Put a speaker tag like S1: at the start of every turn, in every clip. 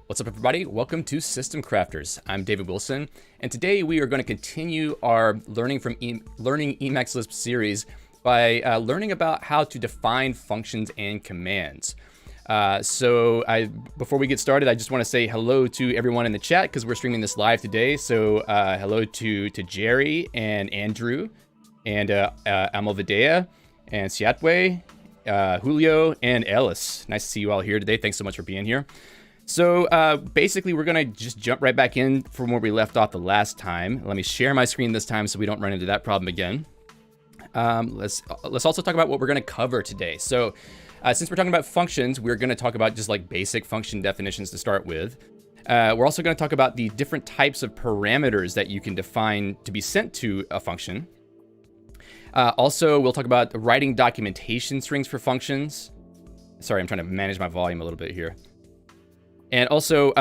S1: What's up, everybody? Welcome to System Crafters. I'm David Wilson, and today we are going to continue our Learning Emacs Lisp series by learning about how to define functions and commands. Before we get started, I just want to say hello to everyone in the chat because we're streaming this live today. So hello to Jerry and Andrew and Amalvidea and Siatwe, Julio and Ellis. Nice to see you all here today. Thanks so much for being here. So basically, we're going to just jump right back in from where we left off the last time. Let me share my screen this time so we don't run into that problem again. Let's also talk about what we're going to cover today. So since we're talking about functions, we're going to talk about just like basic function definitions to start with. We're also going to talk about the different types of parameters that you can define to be sent to a function. Also, we'll talk about writing documentation strings for functions. Sorry, I'm trying to manage my volume a little bit here. And also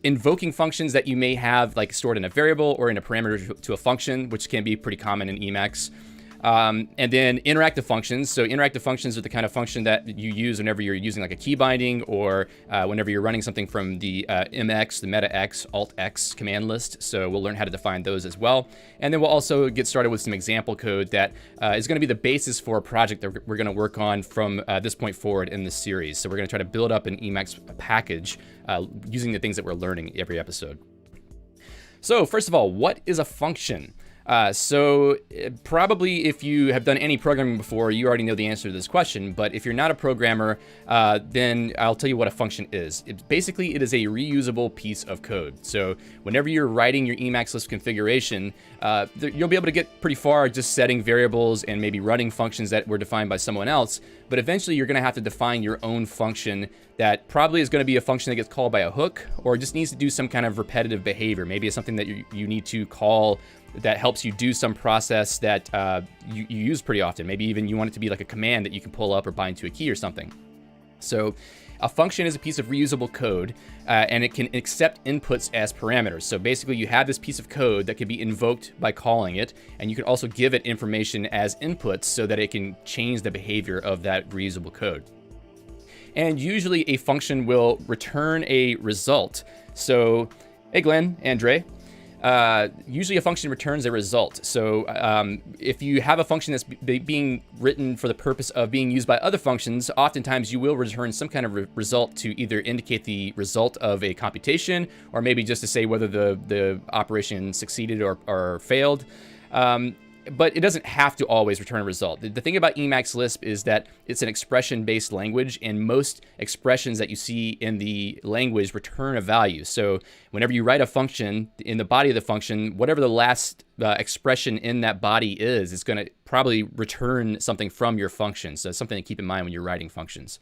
S1: invoking functions that you may have like stored in a variable or in a parameter to a function, which can be pretty common in Emacs. And then interactive functions. So interactive functions are the kind of function that you use whenever you're using like a key binding or whenever you're running something from the MX, the MetaX, AltX command list. So we'll learn how to define those as well. And then we'll also get started with some example code that is going to be the basis for a project that we're going to work on from this point forward in this series. So we're going to try to build up an Emacs package using the things that we're learning every episode. So first of all, what is a function? Probably if you have done any programming before, you already know the answer to this question, but if you're not a programmer, then I'll tell you what a function is. Basically, it is a reusable piece of code. So whenever you're writing your Emacs Lisp configuration, you'll be able to get pretty far just setting variables and maybe running functions that were defined by someone else, but eventually you're going to have to define your own function that probably is going to be a function that gets called by a hook or just needs to do some kind of repetitive behavior. Maybe it's something that you need to call that helps you do some process that you use pretty often. Maybe even you want it to be like a command that you can pull up or bind to a key or something. So a function is a piece of reusable code and it can accept inputs as parameters. So basically you have this piece of code that can be invoked by calling it, and you can also give it information as inputs so that it can change the behavior of that reusable code. And usually a function will return a result. So, hey Glenn, Andre. Usually a function returns a result. So if you have a function that's being written for the purpose of being used by other functions, oftentimes you will return some kind of result to either indicate the result of a computation or maybe just to say whether the operation succeeded or failed. But it doesn't have to always return a result. The thing about Emacs Lisp is that it's an expression-based language, and most expressions that you see in the language return a value. So whenever you write a function, in the body of the function, whatever the last expression in that body is, it's going to probably return something from your function. So it's something to keep in mind when you're writing functions.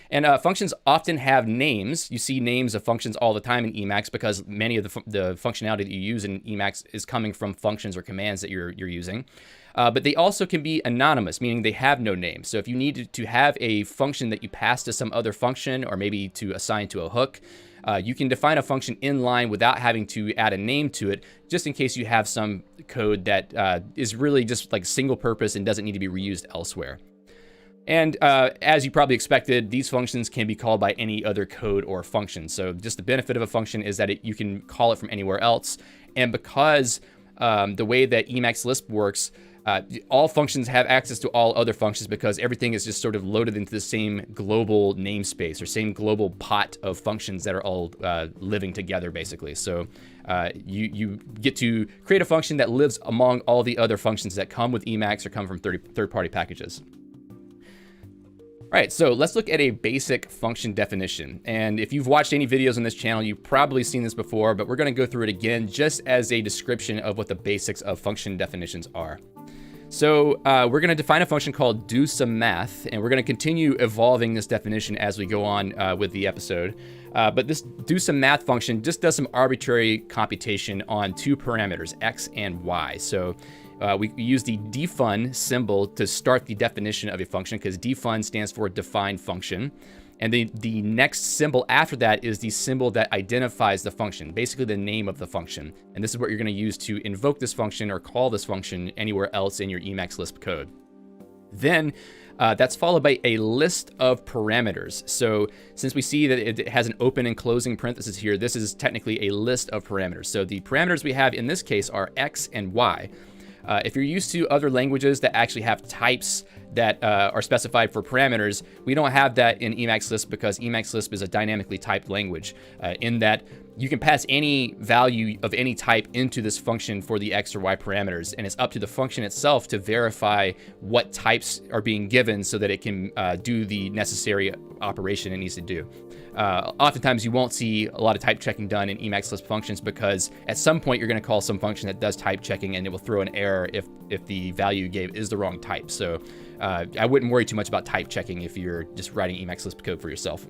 S1: And functions often have names. You see names of functions all the time in Emacs because many of the functionality that you use in Emacs is coming from functions or commands that you're using. But they also can be anonymous, meaning they have no name. So if you need to have a function that you pass to some other function or maybe to assign to a hook, you can define a function in line without having to add a name to it, just in case you have some code that is really just like single purpose and doesn't need to be reused elsewhere. And as you probably expected, these functions can be called by any other code or function. So just the benefit of a function is that you can call it from anywhere else. And because the way that Emacs Lisp works, all functions have access to all other functions because everything is just sort of loaded into the same global namespace or same global pot of functions that are all living together, basically. So you get to create a function that lives among all the other functions that come with Emacs or come from third-party packages. All right, so let's look at a basic function definition. And if you've watched any videos on this channel, you've probably seen this before, but we're going to go through it again just as a description of what the basics of function definitions are. So we're going to define a function called do some math, and we're going to continue evolving this definition as we go on with the episode. But this do some math function just does some arbitrary computation on two parameters, x and y. So we use the defun symbol to start the definition of a function, because defun stands for define function. And the next symbol after that is the symbol that identifies the function, basically the name of the function. And this is what you're going to use to invoke this function or call this function anywhere else in your Emacs Lisp code. Then that's followed by a list of parameters. So since we see that it has an open and closing parenthesis here, this is technically a list of parameters. So the parameters we have in this case are x and y. If you're used to other languages that actually have types that are specified for parameters, we don't have that in Emacs Lisp, because Emacs Lisp is a dynamically typed language in that you can pass any value of any type into this function for the x or y parameters, and it's up to the function itself to verify what types are being given so that it can do the necessary operation it needs to do. Oftentimes you won't see a lot of type checking done in Emacs Lisp functions, because at some point you're going to call some function that does type checking, and it will throw an error if the value you gave is the wrong type. So I wouldn't worry too much about type checking if you're just writing Emacs Lisp code for yourself.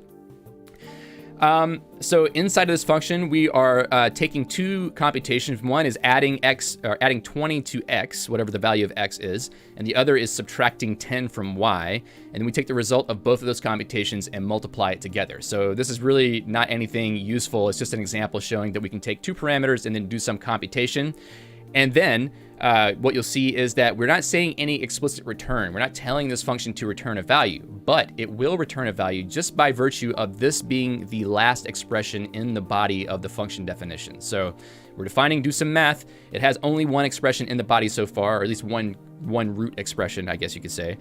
S1: So inside of this function, we are taking two computations. One is adding 20 to x, whatever the value of x is, and the other is subtracting 10 from y. And then we take the result of both of those computations and multiply it together. So this is really not anything useful. It's just an example showing that we can take two parameters and then do some computation. And then what you'll see is that we're not saying any explicit return. We're not telling this function to return a value, but it will return a value just by virtue of this being the last expression in the body of the function definition. So we're defining do some math. It has only one expression in the body so far, or at least one root expression, I guess you could say.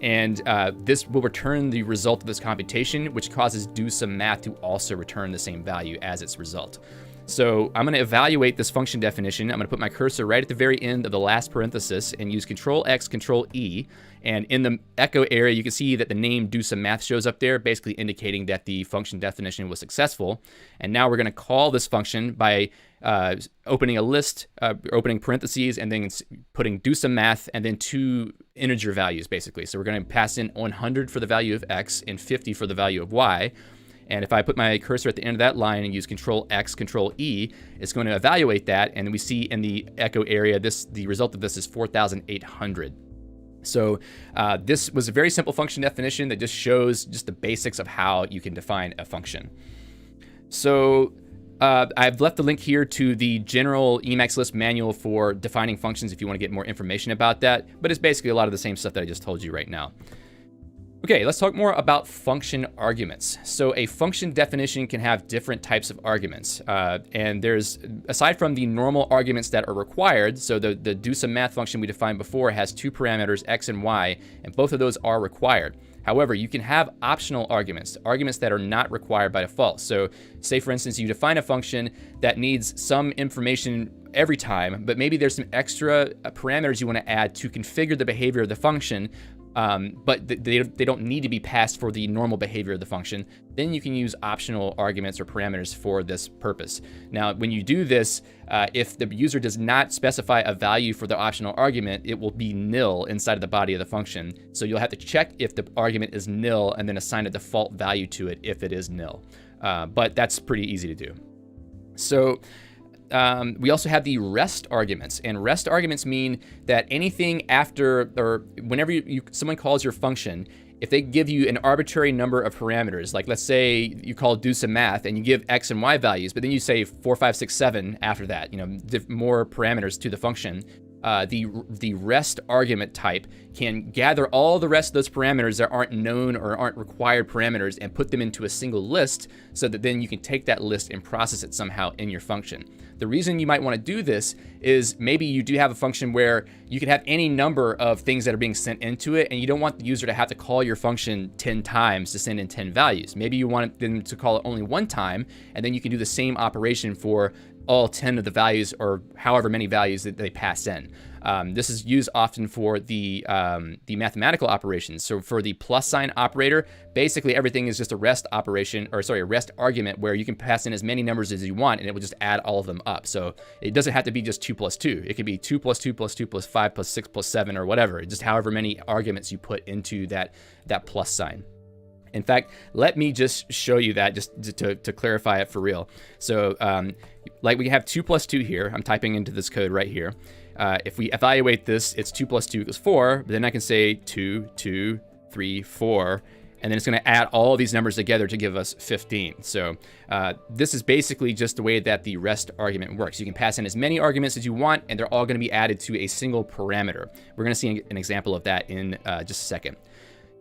S1: And this will return the result of this computation, which causes do some math to also return the same value as its result. So I'm going to evaluate this function definition. I'm going to put my cursor right at the very end of the last parenthesis and use Control X, Control E. And in the echo area, you can see that the name do some math shows up there, basically indicating that the function definition was successful. And now we're going to call this function by opening a list, opening parentheses, and then putting do some math, and then two integer values, basically. So we're going to pass in 100 for the value of x and 50 for the value of y. And if I put my cursor at the end of that line and use Control X, Control E, it's going to evaluate that. And we see in the echo area, the result of this is 4,800. So this was a very simple function definition that just shows just the basics of how you can define a function. So I've left the link here to the general Emacs Lisp manual for defining functions if you want to get more information about that. But it's basically a lot of the same stuff that I just told you right now. Okay, let's talk more about function arguments. So a function definition can have different types of arguments. And there's, aside from the normal arguments that are required, so the do some math function we defined before has two parameters, x and y, and both of those are required. However, you can have optional arguments that are not required by default. So say, for instance, you define a function that needs some information every time, but maybe there's some extra parameters you want to add to configure the behavior of the function, but they don't need to be passed for the normal behavior of the function. Then you can use optional arguments or parameters for this purpose. Now, when you do this, if the user does not specify a value for the optional argument, it will be nil inside of the body of the function. So you'll have to check if the argument is nil and then assign a default value to it if it is nil. But that's pretty easy to do. So we also have the rest arguments, and rest arguments mean that anything after or whenever someone calls your function, if they give you an arbitrary number of parameters, like let's say you call do some math and you give x and y values, but then you say 4, 5, 6, 7 after that, more parameters to the function. The rest argument type can gather all the rest of those parameters that aren't known or aren't required parameters and put them into a single list so that then you can take that list and process it somehow in your function. The reason you might want to do this is maybe you do have a function where you can have any number of things that are being sent into it, and you don't want the user to have to call your function 10 times to send in 10 values. Maybe you want them to call it only one time, and then you can do the same operation for all 10 of the values or however many values that they pass in. This is used often for the mathematical operations. So for the plus sign operator, basically everything is just a rest operation, or sorry, a rest argument where you can pass in as many numbers as you want and it will just add all of them up. So it doesn't have to be just 2 plus 2. It could be 2 plus 2 plus 2 plus 5 plus 6 plus 7 or whatever, just however many arguments you put into that plus sign. In fact, let me just show you that just to clarify it for real. So like we have 2 plus 2 here. I'm typing into this code right here. If we evaluate this, it's 2 plus 2 equals 4. But then I can say 2, 2, 3, 4. And then it's going to add all of these numbers together to give us 15. So this is basically just the way that the rest argument works. You can pass in as many arguments as you want, and they're all going to be added to a single parameter. We're going to see an example of that in just a second.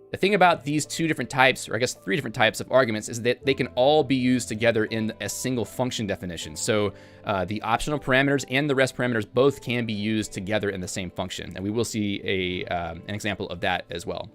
S1: The thing about these two different types, or I guess 3 different types of arguments, is that they can all be used together in a single function definition. So the optional parameters and the rest parameters both can be used together in the same function. And we will see an example of that as well.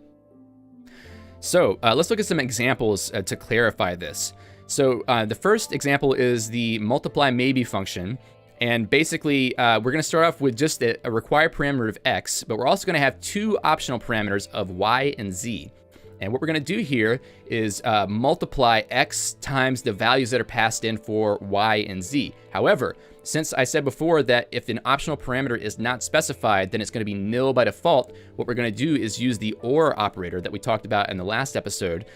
S1: So let's look at some examples to clarify this. So the first example is the multiply maybe function. And basically, we're going to start off with just a required parameter of x, but we're also going to have 2 optional parameters of y and z. And what we're going to do here is multiply x times the values that are passed in for y and z. However, since I said before that if an optional parameter is not specified, then it's going to be nil by default, what we're going to do is use the OR operator that we talked about in the last episode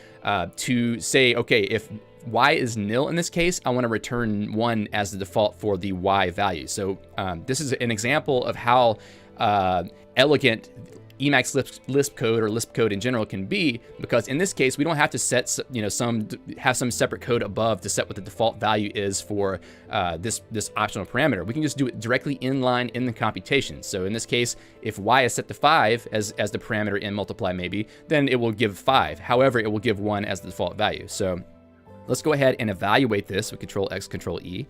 S1: to say, okay, if y is nil in this case, I want to return 1 as the default for the y value. So this is an example of how elegant Emacs Lisp code or Lisp code in general can be, because in this case we don't have to set have some separate code above to set what the default value is for this optional parameter. We can just do it directly inline in the computation. So in this case, if y is set to 5 as the parameter in multiply maybe, then it will give 5. However, it will give 1 as the default value. So let's go ahead and evaluate this with Control X, Control E.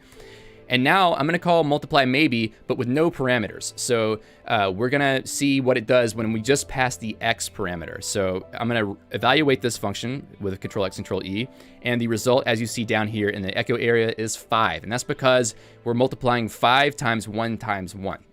S1: And now I'm going to call multiply maybe, but with no parameters. So we're going to see what it does when we just pass the x parameter. So I'm going to evaluate this function with Control X, Control E. And the result, as you see down here in the echo area, is 5. And that's because we're multiplying 5 times 1 times 1.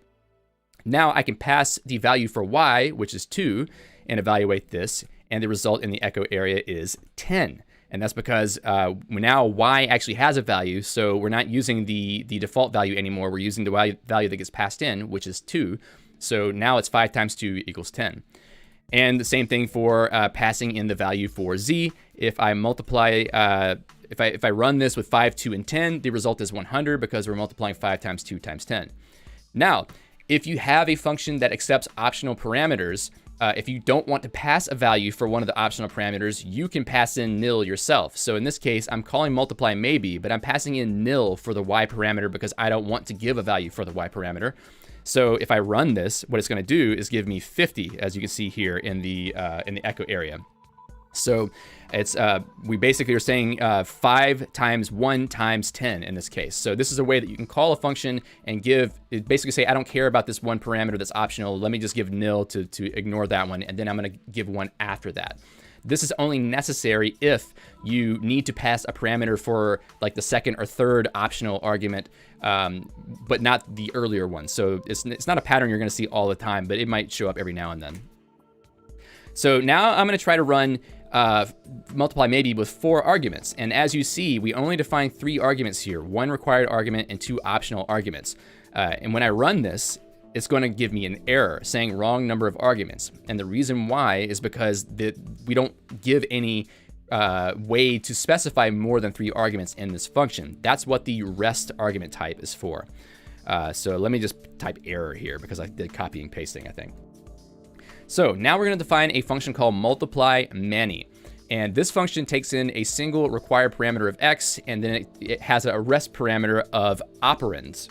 S1: Now I can pass the value for y, which is 2, and evaluate this. And the result in the echo area is 10. And that's because now y actually has a value, so we're not using the default value anymore. We're using the value that gets passed in, which is 2. So now it's 5 times 2 equals 10. And the same thing for passing in the value for z. If I multiply, if I run this with 5, 2, and 10, the result is 100 because we're multiplying 5 times 2 times 10. Now, if you have a function that accepts optional parameters, if you don't want to pass a value for one of the optional parameters, you can pass in nil yourself. So in this case, I'm calling multiply maybe, but I'm passing in nil for the y parameter because I don't want to give a value for the y parameter. So if I run this, what it's going to do is give me 50, as you can see here in the echo area. So it's we basically are saying 5 times 1 times 10 in this case. So this is a way that you can call a function and basically say, I don't care about this one parameter that's optional. Let me just give nil to ignore that one, and then I'm going to give 1 after that. This is only necessary if you need to pass a parameter for like the second or third optional argument, but not the earlier one. So it's not a pattern you're going to see all the time, but it might show up every now and then. So now I'm going to try to run multiply maybe with 4 arguments. And as you see, we only define 3 arguments here, 1 required argument and 2 optional arguments. And when I run this, it's going to give me an error saying wrong number of arguments. And the reason why is because we don't give any way to specify more than 3 arguments in this function. That's what the rest argument type is for. So let me just type error here because I did copying and pasting, I think. So now we're going to define a function called multiply many. And this function takes in a single required parameter of x, and then it has a rest parameter of operands.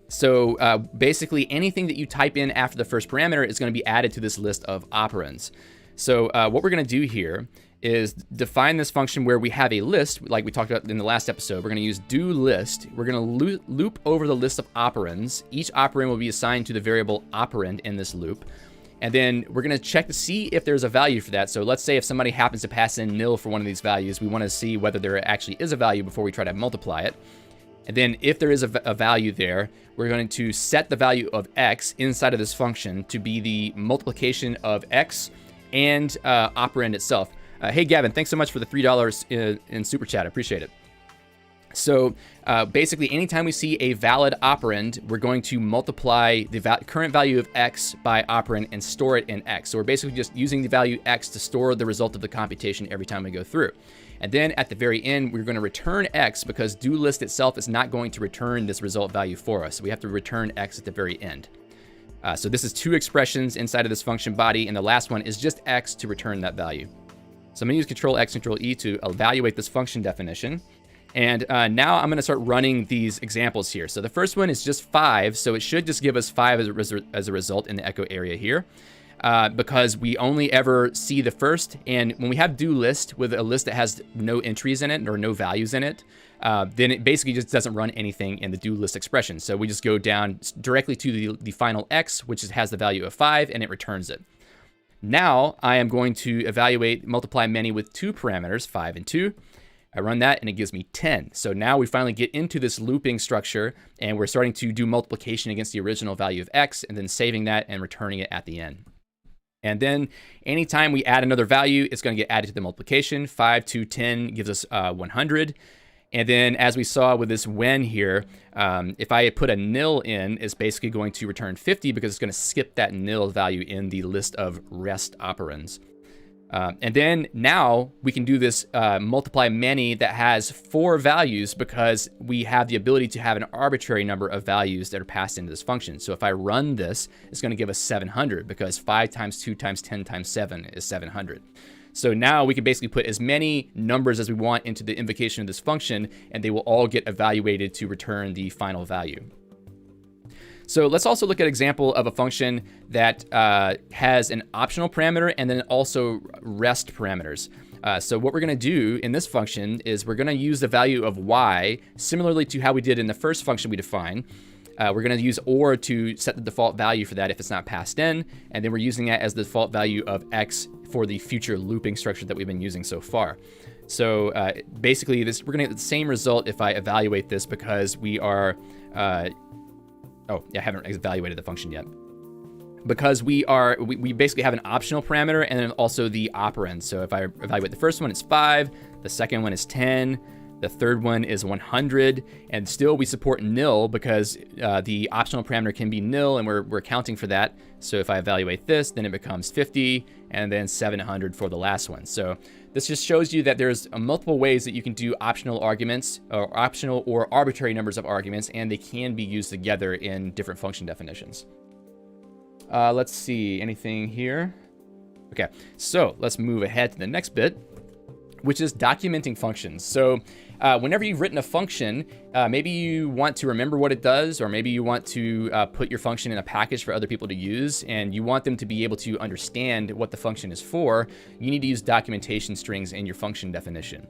S1: So basically anything that you type in after the first parameter is going to be added to this list of operands. So what we're going to do here is define this function where we have a list, like we talked about in the last episode. We're going to use do list. We're going to loop over the list of operands. Each operand will be assigned to the variable operand in this loop. And then we're going to check to see if there's a value for that. So let's say if somebody happens to pass in nil for one of these values, we want to see whether there actually is a value before we try to multiply it. And then if there is a value there, we're going to set the value of x inside of this function to be the multiplication of x and operand itself. Hey, Gavin, thanks so much for the $3 in Super Chat. I appreciate it. So basically, anytime we see a valid operand, we're going to multiply the current value of x by operand and store it in x. So we're basically just using the value x to store the result of the computation every time we go through. And then at the very end, we're going to return x because do list itself is not going to return this result value for us. So we have to return x at the very end. So this is 2 expressions inside of this function body, and the last one is just x to return that value. So I'm going to use Control X, Control E to evaluate this function definition. And now I'm going to start running these examples here. So the first one is just 5, so it should just give us 5 as a result in the echo area here. Because we only ever see the first, and when we have do list with a list that has no entries in it or no values in it, then it basically just doesn't run anything in the do list expression. So we just go down directly to the final x, which has the value of 5, and it returns it. Now I am going to evaluate multiply many with 2 parameters, 5 and 2. I run that and it gives me 10. So now we finally get into this looping structure and we're starting to do multiplication against the original value of x and then saving that and returning it at the end. And then anytime we add another value, it's going to get added to the multiplication. 5 to 10 gives us 100. And then as we saw with this when here, if I put a nil in, it's basically going to return 50 because it's going to skip that nil value in the list of rest operands. And then now we can do this multiply many that has 4 values because we have the ability to have an arbitrary number of values that are passed into this function. So if I run this, it's going to give us 700 because 5 times 2 times 10 times 7 is 700. So now we can basically put as many numbers as we want into the invocation of this function, and they will all get evaluated to return the final value. So let's also look at an example of a function that has an optional parameter and then also rest parameters. So what we're going to do in this function is we're going to use the value of y, similarly to how we did in the first function we defined. We're going to use OR to set the default value for that if it's not passed in, and then we're using that as the default value of x for the future looping structure that we've been using so far. So basically, we're going to get the same result if I evaluate this because we are... I haven't evaluated the function yet. Because we basically have an optional parameter and then also the operand. So if I evaluate the first one, it's 5. The second one is 10. The third one is 100. And still we support nil because the optional parameter can be nil and we're counting for that. So if I evaluate this, then it becomes 50 and then 700 for the last one. So this just shows you that there's multiple ways that you can do optional arguments or optional or arbitrary numbers of arguments, and they can be used together in different function definitions. Let's see, anything here? Okay, so let's move ahead to the next bit, which is documenting functions. So whenever you've written a function, maybe you want to remember what it does, or maybe you want to put your function in a package for other people to use, and you want them to be able to understand what the function is for, you need to use documentation strings in your function definition.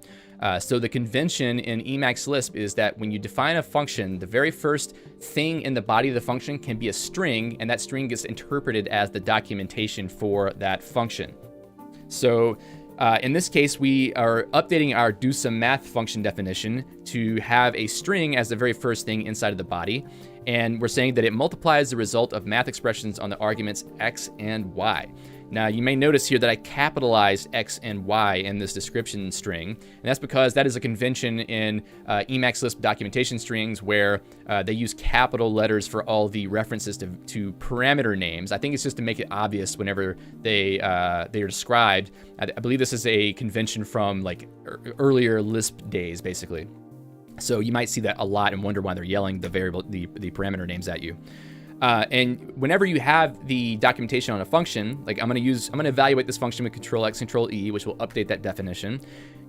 S1: So the convention in Emacs Lisp is that when you define a function, the very first thing in the body of the function can be a string, and that string gets interpreted as the documentation for that function. So in this case, we are updating our do some math function definition to have a string as the very first thing inside of the body. And we're saying that it multiplies the result of math expressions on the arguments x and y. Now, you may notice here that I capitalized x and y in this description string. And that's because that is a convention in Emacs Lisp documentation strings where they use capital letters for all the references to parameter names. I think it's just to make it obvious whenever they are described. I believe this is a convention from like earlier Lisp days, basically. So you might see that a lot and wonder why they're yelling the parameter names at you. And whenever you have the documentation on a function, like I'm going to evaluate this function with Control X, Control E, which will update that definition.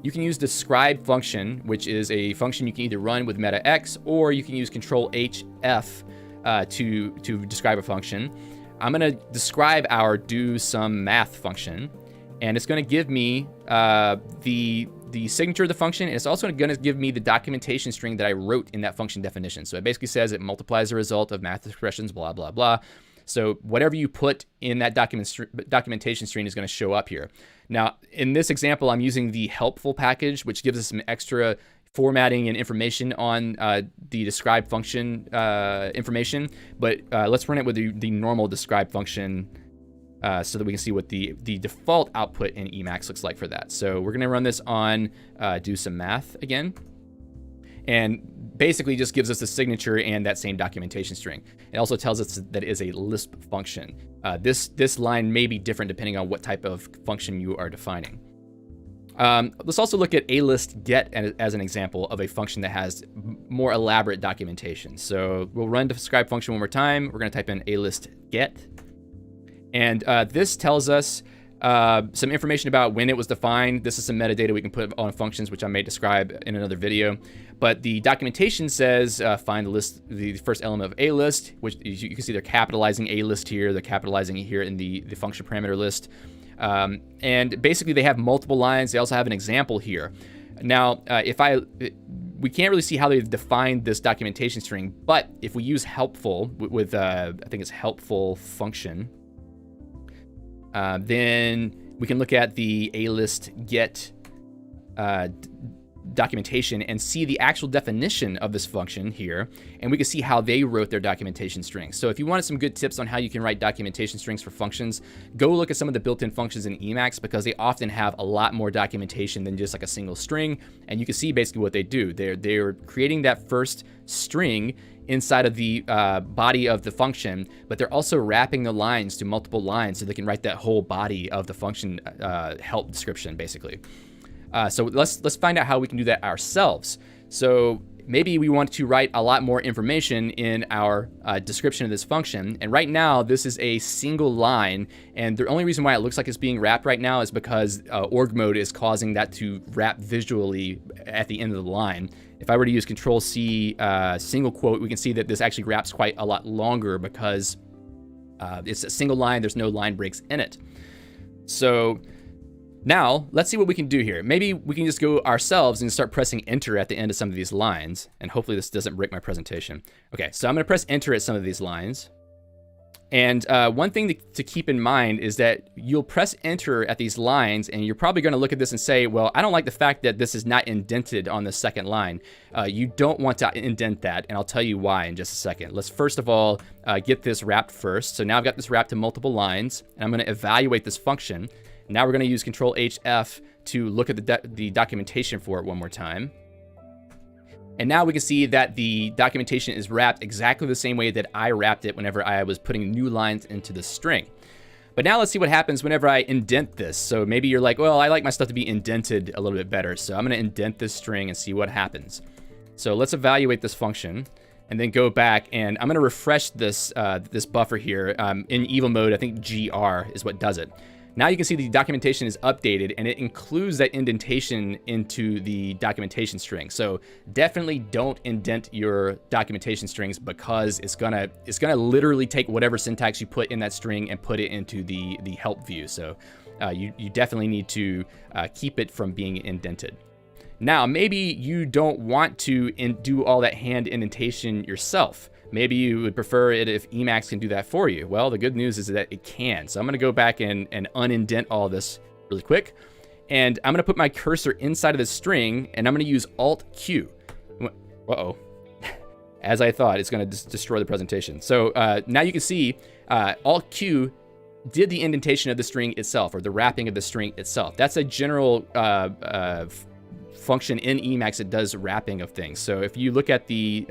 S1: You can use describe function, which is a function you can either run with meta X, or you can use Control H F to describe a function. I'm going to describe our do some math function, and it's going to give me the signature of the function, and it's also going to give me the documentation string that I wrote in that function definition. So it basically says it multiplies the result of math expressions, blah, blah, blah. So whatever you put in that documentation string is going to show up here. Now, in this example, I'm using the helpful package, which gives us some extra formatting and information on the describe function information, but let's run it with the normal describe function so that we can see what the default output in Emacs looks like for that. So we're gonna run this on do some math again, and basically just gives us the signature and that same documentation string. It also tells us that it is a Lisp function. This line may be different depending on what type of function you are defining. Let's also look at alist get as an example of a function that has more elaborate documentation. So we'll run the describe function one more time. We're going to type in alist get. And this tells us some information about when it was defined. This is some metadata we can put on functions, which I may describe in another video. But the documentation says find the list, the first element of a list, which you can see they're capitalizing a list here. They're capitalizing it here in the function parameter list. And basically they have multiple lines. They also have an example here. Now, we can't really see how they've defined this documentation string, but if we use helpful with I think it's helpful function, then we can look at the alist get documentation and see the actual definition of this function here, and we can see how they wrote their documentation strings. So if you wanted some good tips on how you can write documentation strings for functions, go look at some of the built-in functions in Emacs, because they often have a lot more documentation than just like a single string, and you can see basically what they do. They're creating that first string inside of the body of the function, but they're also wrapping the lines to multiple lines so they can write that whole body of the function help description, basically. So let's find out how we can do that ourselves. So maybe we want to write a lot more information in our description of this function. And right now, this is a single line. And the only reason why it looks like it's being wrapped right now is because org mode is causing that to wrap visually at the end of the line. If I were to use Control-C single quote, we can see that this actually wraps quite a lot longer because it's a single line. There's no line breaks in it. So now, let's see what we can do here. Maybe we can just go ourselves and start pressing enter at the end of some of these lines. And hopefully this doesn't break my presentation. Okay, so I'm gonna press enter at some of these lines. And one thing to keep in mind is that you'll press enter at these lines and you're probably gonna look at this and say, well, I don't like the fact that this is not indented on the second line. You don't want to indent that, and I'll tell you why in just a second. Let's first of all get this wrapped first. So now I've got this wrapped to multiple lines, and I'm gonna evaluate this function. Now we're going to use Control-H-F to look at the documentation for it one more time. And now we can see that the documentation is wrapped exactly the same way that I wrapped it whenever I was putting new lines into the string. But now let's see what happens whenever I indent this. So maybe you're like, well, I like my stuff to be indented a little bit better. So I'm going to indent this string and see what happens. So let's evaluate this function and then go back, and I'm going to refresh this, this buffer here. In evil mode, I think GR is what does it. Now you can see the documentation is updated, and it includes that indentation into the documentation string. So definitely don't indent your documentation strings, because it's gonna literally take whatever syntax you put in that string and put it into the help view. So you definitely need to keep it from being indented. Now, maybe you don't want to do all that hand indentation yourself. Maybe you would prefer it if Emacs can do that for you. Well, the good news is that it can. So I'm gonna go back and unindent all this really quick. And I'm gonna put my cursor inside of this string, and I'm gonna use Alt-Q. Uh-oh. As I thought, it's gonna destroy the presentation. So now you can see Alt-Q did the indentation of the string itself, or the wrapping of the string itself. That's a general function in Emacs that does wrapping of things. So if you look at the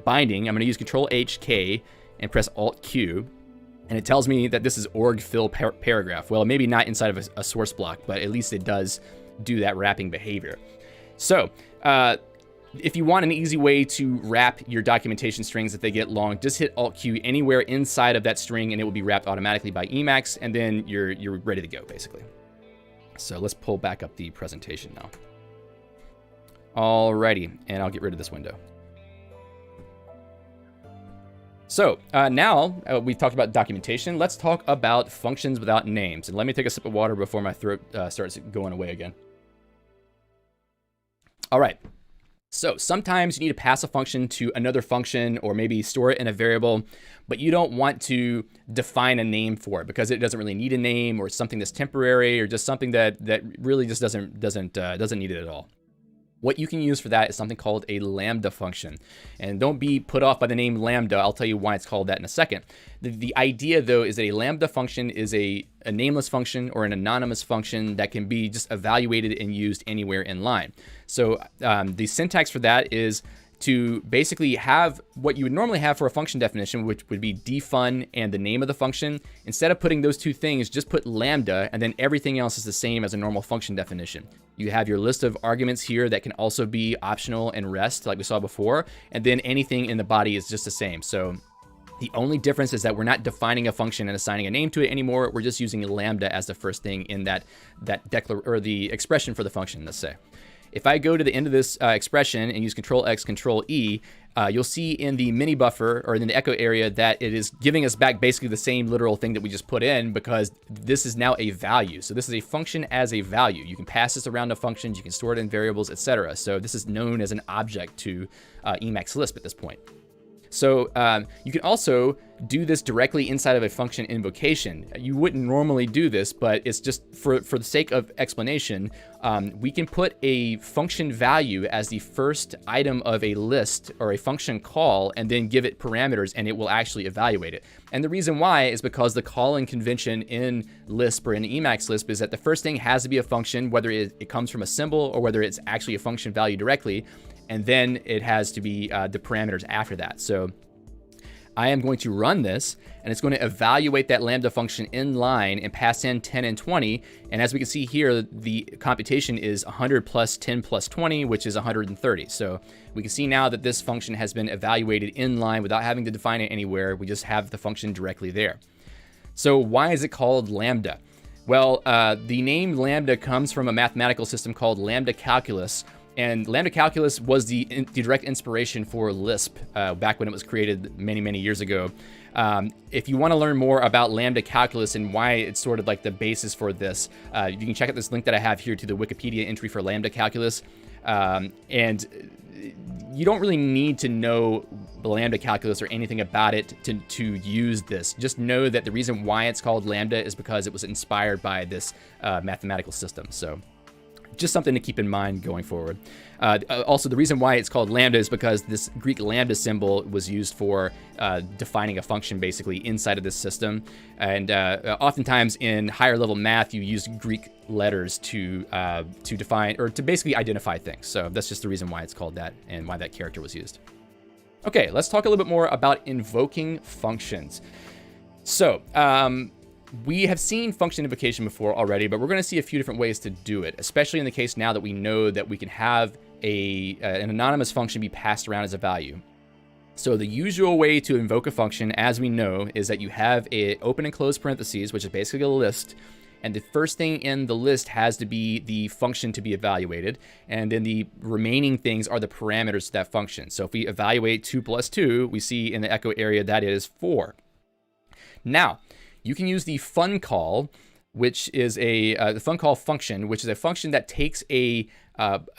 S1: binding, I'm going to use Control-H-K and press Alt-Q, and it tells me that this is org fill paragraph. Well, maybe not inside of a source block, but at least it does do that wrapping behavior. So if you want an easy way to wrap your documentation strings if they get long, just hit Alt-Q anywhere inside of that string, and it will be wrapped automatically by Emacs, and then you're ready to go, basically. So let's pull back up the presentation now. Alrighty, and I'll get rid of this window. So now we've talked about documentation. Let's talk about functions without names. And let me take a sip of water before my throat starts going away again. All right. So sometimes you need to pass a function to another function, or maybe store it in a variable, but you don't want to define a name for it because it doesn't really need a name, or something that's temporary, or just something that really just doesn't need it at all. What you can use for that is something called a Lambda function. And don't be put off by the name Lambda. I'll tell you why it's called that in a second. The idea, though, is that a Lambda function is a nameless function or an anonymous function that can be just evaluated and used anywhere in line. So the syntax for that is to basically have what you would normally have for a function definition, which would be defun and the name of the function. Instead of putting those two things, just put lambda, and then everything else is the same as a normal function definition. You have your list of arguments here that can also be optional and rest, like we saw before, and then anything in the body is just the same. So the only difference is that we're not defining a function and assigning a name to it anymore. We're just using lambda as the first thing in that the expression for the function, let's say. If I go to the end of this expression and use Control X, Control E, you'll see in the mini buffer or in the echo area that it is giving us back basically the same literal thing that we just put in, because this is now a value. So this is a function as a value. You can pass this around to functions, you can store it in variables, etc. So this is known as an object to Emacs Lisp at this point. So you can also do this directly inside of a function invocation. You wouldn't normally do this, but it's just for the sake of explanation, we can put a function value as the first item of a list or a function call and then give it parameters, and it will actually evaluate it. And the reason why is because the calling convention in Lisp or in Emacs Lisp is that the first thing has to be a function, whether it comes from a symbol or whether it's actually a function value directly. And then it has to be the parameters after that. So I am going to run this, and it's going to evaluate that Lambda function in line and pass in 10 and 20. And as we can see here, the computation is 100 plus 10 plus 20, which is 130. So we can see now that this function has been evaluated in line without having to define it anywhere. We just have the function directly there. So why is it called Lambda? Well, the name Lambda comes from a mathematical system called Lambda Calculus. And Lambda Calculus was the direct inspiration for Lisp back when it was created many, many years ago. If you want to learn more about Lambda Calculus and why it's sort of like the basis for this, you can check out this link that I have here to the Wikipedia entry for Lambda Calculus. And you don't really need to know Lambda Calculus or anything about it to use this. Just know that the reason why it's called Lambda is because it was inspired by this mathematical system. So just something to keep in mind going forward. Also, the reason why it's called lambda is because this Greek lambda symbol was used for defining a function basically inside of this system. And oftentimes in higher level math, you use Greek letters to define or to basically identify things. So that's just the reason why it's called that and why that character was used. Okay, let's talk a little bit more about invoking functions. So, we have seen function invocation before already, but we're going to see a few different ways to do it, especially in the case now that we know that we can have an anonymous function be passed around as a value. So the usual way to invoke a function, as we know, is that you have an open and closed parentheses, which is basically a list, and the first thing in the list has to be the function to be evaluated, and then the remaining things are the parameters to that function. So if we evaluate 2 plus 2, we see in the echo area that is 4. Now, you can use the fun call, which is the fun call function, which is a function that takes a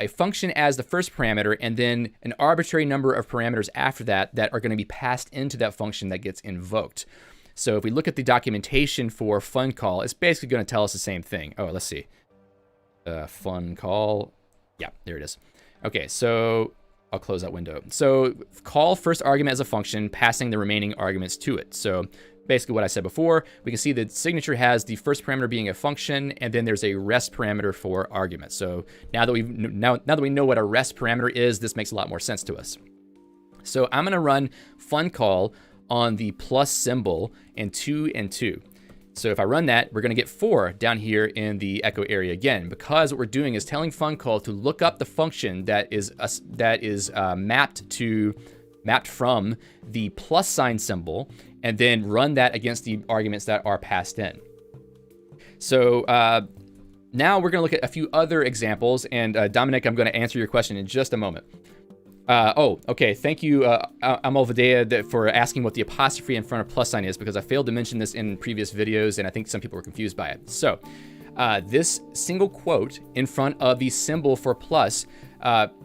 S1: function as the first parameter and then an arbitrary number of parameters after that are going to be passed into that function that gets invoked. So if we look at the documentation for fun call, it's basically going to tell us the same thing. Oh, let's see. Fun call. Yeah, there it is. Okay, so I'll close that window. So call first argument as a function, passing the remaining arguments to it. So basically what I said before, we can see the signature has the first parameter being a function, and then there's a rest parameter for arguments. So now that we know what a rest parameter is, this makes a lot more sense to us. So I'm going to run fun call on the plus symbol and 2 and 2. So if I run that, we're going to get 4 down here in the echo area again, because what we're doing is telling fun call to look up the function that is mapped from the plus sign symbol, and then run that against the arguments that are passed in. So now we're going to look at a few other examples, and Dominic, I'm going to answer your question in just a moment. Okay. Thank you, Amalvadea, for asking what the apostrophe in front of plus sign is, because I failed to mention this in previous videos, and I think some people were confused by it. So this single quote in front of the symbol for plus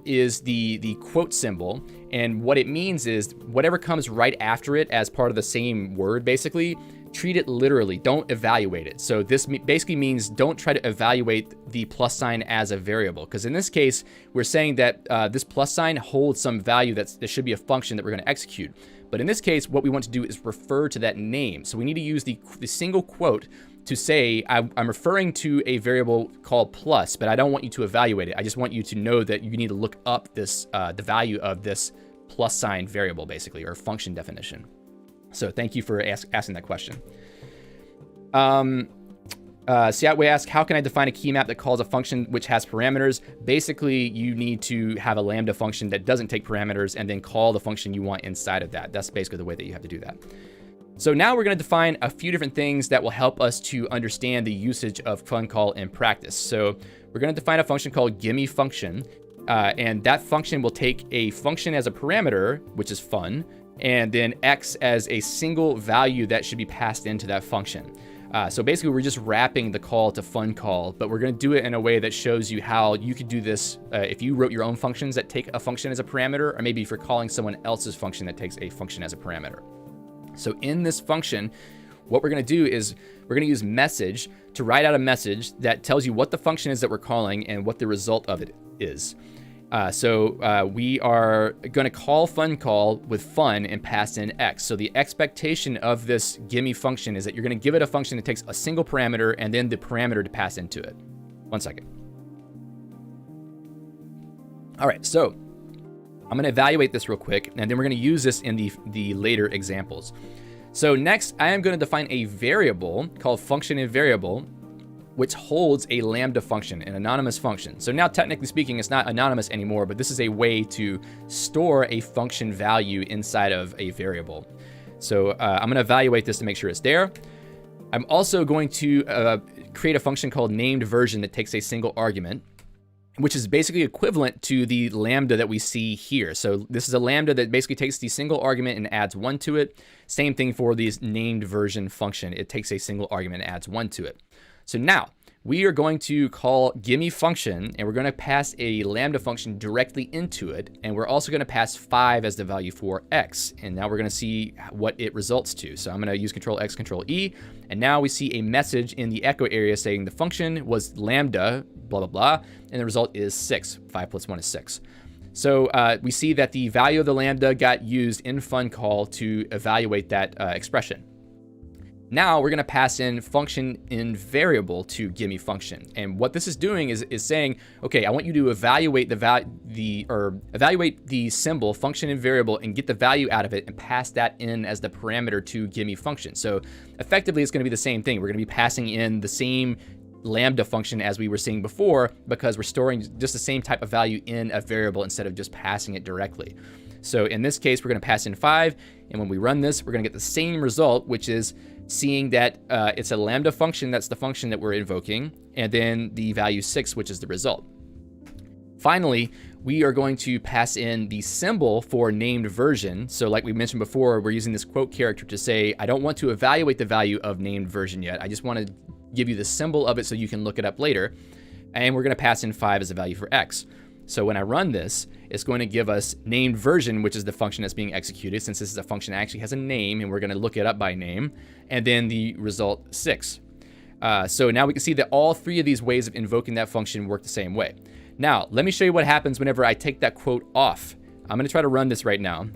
S1: is the quote symbol. And what it means is whatever comes right after it as part of the same word, basically, treat it literally. Don't evaluate it. So this basically means don't try to evaluate the plus sign as a variable. Because in this case, we're saying that this plus sign holds some value there should be a function that we're going to execute. But in this case, what we want to do is refer to that name. So we need to use the single quote to say, I'm referring to a variable called plus, but I don't want you to evaluate it. I just want you to know that you need to look up this the value of this plus sign variable, basically, or function definition. So thank you for asking that question. We ask, how can I define a key map that calls a function which has parameters? Basically, you need to have a Lambda function that doesn't take parameters and then call the function you want inside of that. That's basically the way that you have to do that. So now we're going to define a few different things that will help us to understand the usage of funcall in practice. So we're going to define a function called gimme function, and that function will take a function as a parameter, which is fun, and then x as a single value that should be passed into that function. So basically, we're just wrapping the call to funcall, but we're going to do it in a way that shows you how you could do this if you wrote your own functions that take a function as a parameter, or maybe if you're calling someone else's function that takes a function as a parameter. So in this function, what we're going to do is we're going to use message to write out a message that tells you what the function is that we're calling and what the result of it is. We are going to call funcall with fun and pass in x. So the expectation of this gimme function is that you're going to give it a function that takes a single parameter and then the parameter to pass into it. 1 second. All right, so I'm going to evaluate this real quick, and then we're going to use this in the later examples. So next, I am going to define a variable called function in variable, which holds a Lambda function, an anonymous function. So now, technically speaking, it's not anonymous anymore, but this is a way to store a function value inside of a variable. So I'm going to evaluate this to make sure it's there. I'm also going to create a function called named version that takes a single argument, which is basically equivalent to the Lambda that we see here. So this is a Lambda that basically takes the single argument and adds 1 to it. Same thing for this named version function. It takes a single argument and adds 1 to it. So now we are going to call gimme function, and we're going to pass a Lambda function directly into it. And we're also going to pass 5 as the value for x. And now we're going to see what it results to. So I'm going to use Control X, Control E. And now we see a message in the echo area saying the function was Lambda, blah, blah, blah. And the result is 6. 5 plus 1 is 6. So we see that the value of the Lambda got used in funcall to evaluate that expression. Now we're going to pass in function in variable to gimme function. And what this is doing is saying, okay, I want you to evaluate evaluate the symbol function in variable and get the value out of it and pass that in as the parameter to gimme function. So effectively, it's going to be the same thing. We're going to be passing in the same Lambda function as we were seeing before, because we're storing just the same type of value in a variable instead of just passing it directly. So in this case, we're going to pass in 5. And when we run this, we're going to get the same result, which is seeing that it's a Lambda function, that's the function that we're invoking, and then the value 6, which is the result. Finally, we are going to pass in the symbol for named version. So like we mentioned before, we're using this quote character to say, I don't want to evaluate the value of named version yet. I just want to give you the symbol of it so you can look it up later. And we're going to pass in 5 as a value for x. So when I run this, it's going to give us named version, which is the function that's being executed, since this is a function that actually has a name, and we're going to look it up by name, and then the result 6. So now we can see that all 3 of these ways of invoking that function work the same way. Now, let me show you what happens whenever I take that quote off. I'm going to try to run this right now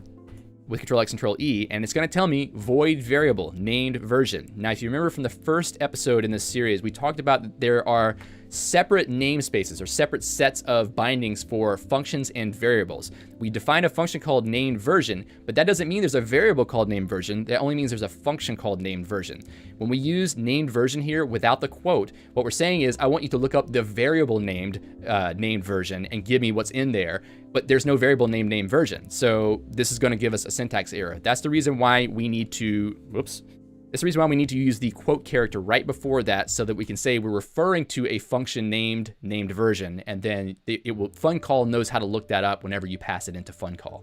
S1: with Control X, Control E, and it's going to tell me void variable, named version. Now, if you remember from the first episode in this series, we talked about that there are separate namespaces or separate sets of bindings for functions and variables. We define a function called named version, but that doesn't mean there's a variable called named version. That only means there's a function called named version. When we use named version here without the quote, what we're saying is I want you to look up the variable named version and give me what's in there, but there's no variable named version. So this is going to give us a syntax error. That's the reason why we need to, That's the reason why we need to use the quote character right before that, so that we can say we're referring to a function named version, and then funcall knows how to look that up whenever you pass it into funcall.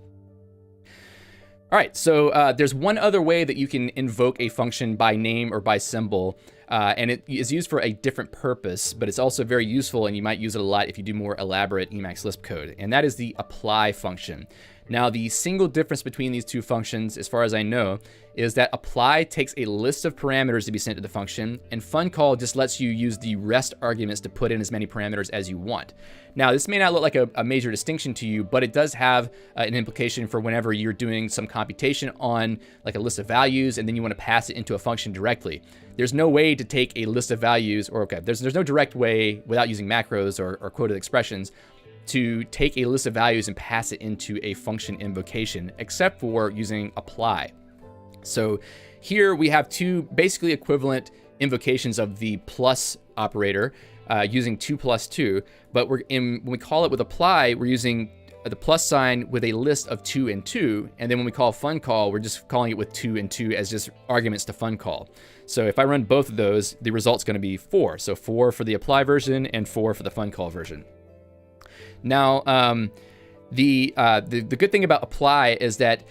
S1: All right, so there's one other way that you can invoke a function by name or by symbol, and it is used for a different purpose, but it's also very useful, and you might use it a lot if you do more elaborate Emacs Lisp code, and that is the apply function. Now, the single difference between these two functions, as far as I know, is that apply takes a list of parameters to be sent to the function, and funcall just lets you use the rest arguments to put in as many parameters as you want. Now, this may not look like a major distinction to you, but it does have an implication for whenever you're doing some computation on like a list of values, and then you want to pass it into a function directly. There's no way to take a list of values, or okay, there's no direct way without using macros or quoted expressions to take a list of values and pass it into a function invocation, except for using apply. So here we have two basically equivalent invocations of the plus operator using 2 plus 2, but when we call it with apply, we're using the plus sign with a list of 2 and 2, and then when we call funcall, we're just calling it with 2 and 2 as just arguments to funcall. So if I run both of those, the result's going to be 4. So 4 for the apply version and 4 for the funcall version. Now, the good thing about apply is that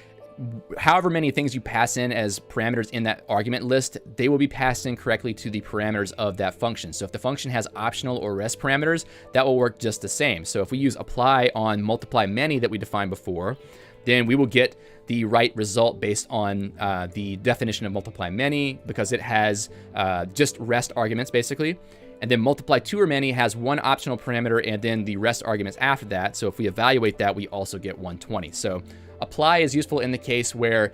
S1: however many things you pass in as parameters in that argument list, they will be passed in correctly to the parameters of that function. So if the function has optional or rest parameters, that will work just the same. So if we use apply on multiply many that we defined before, then we will get the right result based on the definition of multiply many, because it has just rest arguments basically. And then multiply 2 or many has one optional parameter and then the rest arguments after that. So if we evaluate that, we also get 120. So apply is useful in the case where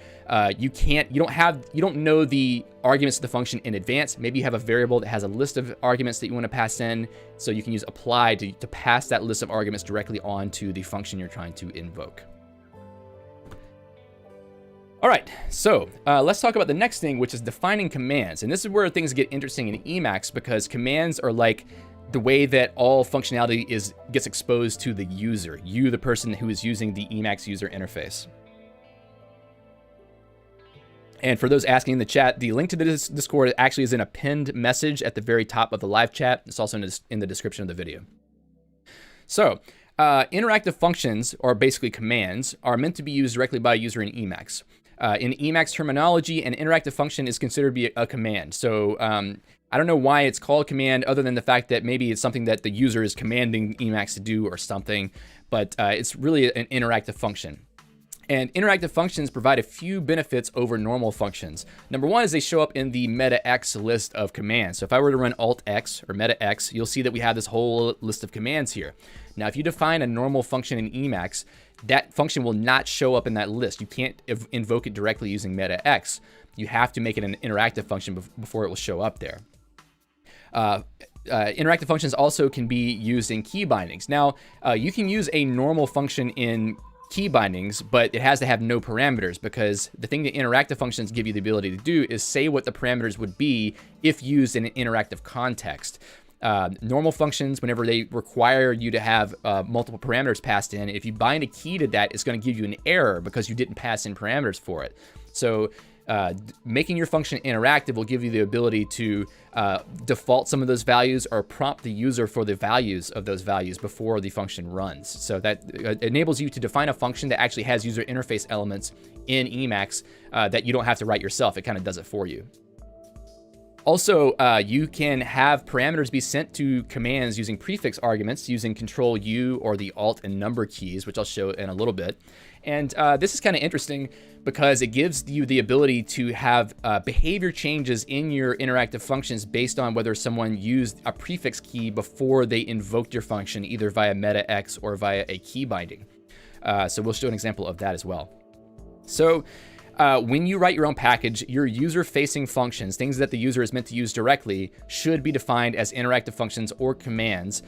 S1: you don't know the arguments of the function in advance. Maybe you have a variable that has a list of arguments that you want to pass in. So you can use apply to pass that list of arguments directly on to the function you're trying to invoke. All right, so let's talk about the next thing, which is defining commands. And this is where things get interesting in Emacs, because commands are like the way that all functionality gets exposed to the user, the person who is using the Emacs user interface. And for those asking in the chat, the link to this Discord actually is in a pinned message at the very top of the live chat. It's also in the description of the video. So interactive functions, or basically commands, are meant to be used directly by a user in Emacs. In Emacs terminology, an interactive function is considered to be a command. So I don't know why it's called command, other than the fact that maybe it's something that the user is commanding Emacs to do or something, but it's really an interactive function. And interactive functions provide a few benefits over normal functions. Number one is they show up in the meta-x list of commands. So if I were to run alt-x or meta-x, you'll see that we have this whole list of commands here. Now, if you define a normal function in Emacs, that function will not show up in that list. You can't invoke it directly using meta-x. You have to make it an interactive function before it will show up there. Interactive functions also can be used in key bindings. Now, you can use a normal function in key bindings, but it has to have no parameters, because the thing that interactive functions give you the ability to do is say what the parameters would be if used in an interactive context. Normal functions, whenever they require you to have multiple parameters passed in, if you bind a key to that, it's going to give you an error because you didn't pass in parameters for it. So making your function interactive will give you the ability to default some of those values or prompt the user for the values of those values before the function runs. So that enables you to define a function that actually has user interface elements in Emacs that you don't have to write yourself. It kind of does it for you. Also, you can have parameters be sent to commands using prefix arguments using Control-U or the Alt and number keys, which I'll show in a little bit. And this is kind of interesting because it gives you the ability to have behavior changes in your interactive functions based on whether someone used a prefix key before they invoked your function, either via meta-x or via a key binding. So we'll show an example of that as well. So when you write your own package, your user-facing functions, things that the user is meant to use directly, should be defined as interactive functions or commands,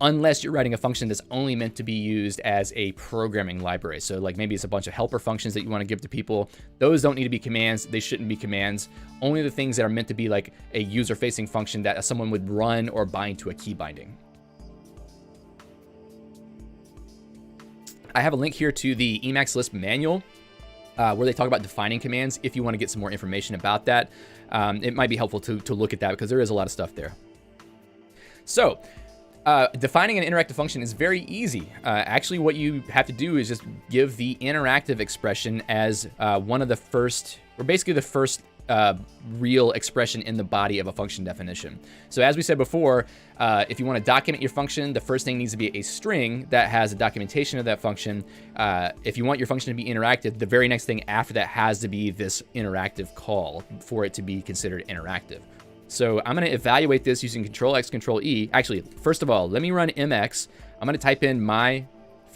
S1: unless you're writing a function that's only meant to be used as a programming library. So like maybe it's a bunch of helper functions that you want to give to people. Those don't need to be commands. They shouldn't be commands. Only the things that are meant to be like a user-facing function that someone would run or bind to a key binding. I have a link here to the Emacs Lisp manual, where they talk about defining commands. If you want to get some more information about that, it might be helpful to look at that because there is a lot of stuff there. So Defining an interactive function is very easy. Actually, what you have to do is just give the interactive expression as one of the first, or basically the first real expression in the body of a function definition. So as we said before, if you want to document your function, the first thing needs to be a string that has a documentation of that function. If you want your function to be interactive, the very next thing after that has to be this interactive call for it to be considered interactive. So I'm going to evaluate this using Control-X, Control-E. Actually, first of all, let me run Emacs. I'm going to type in my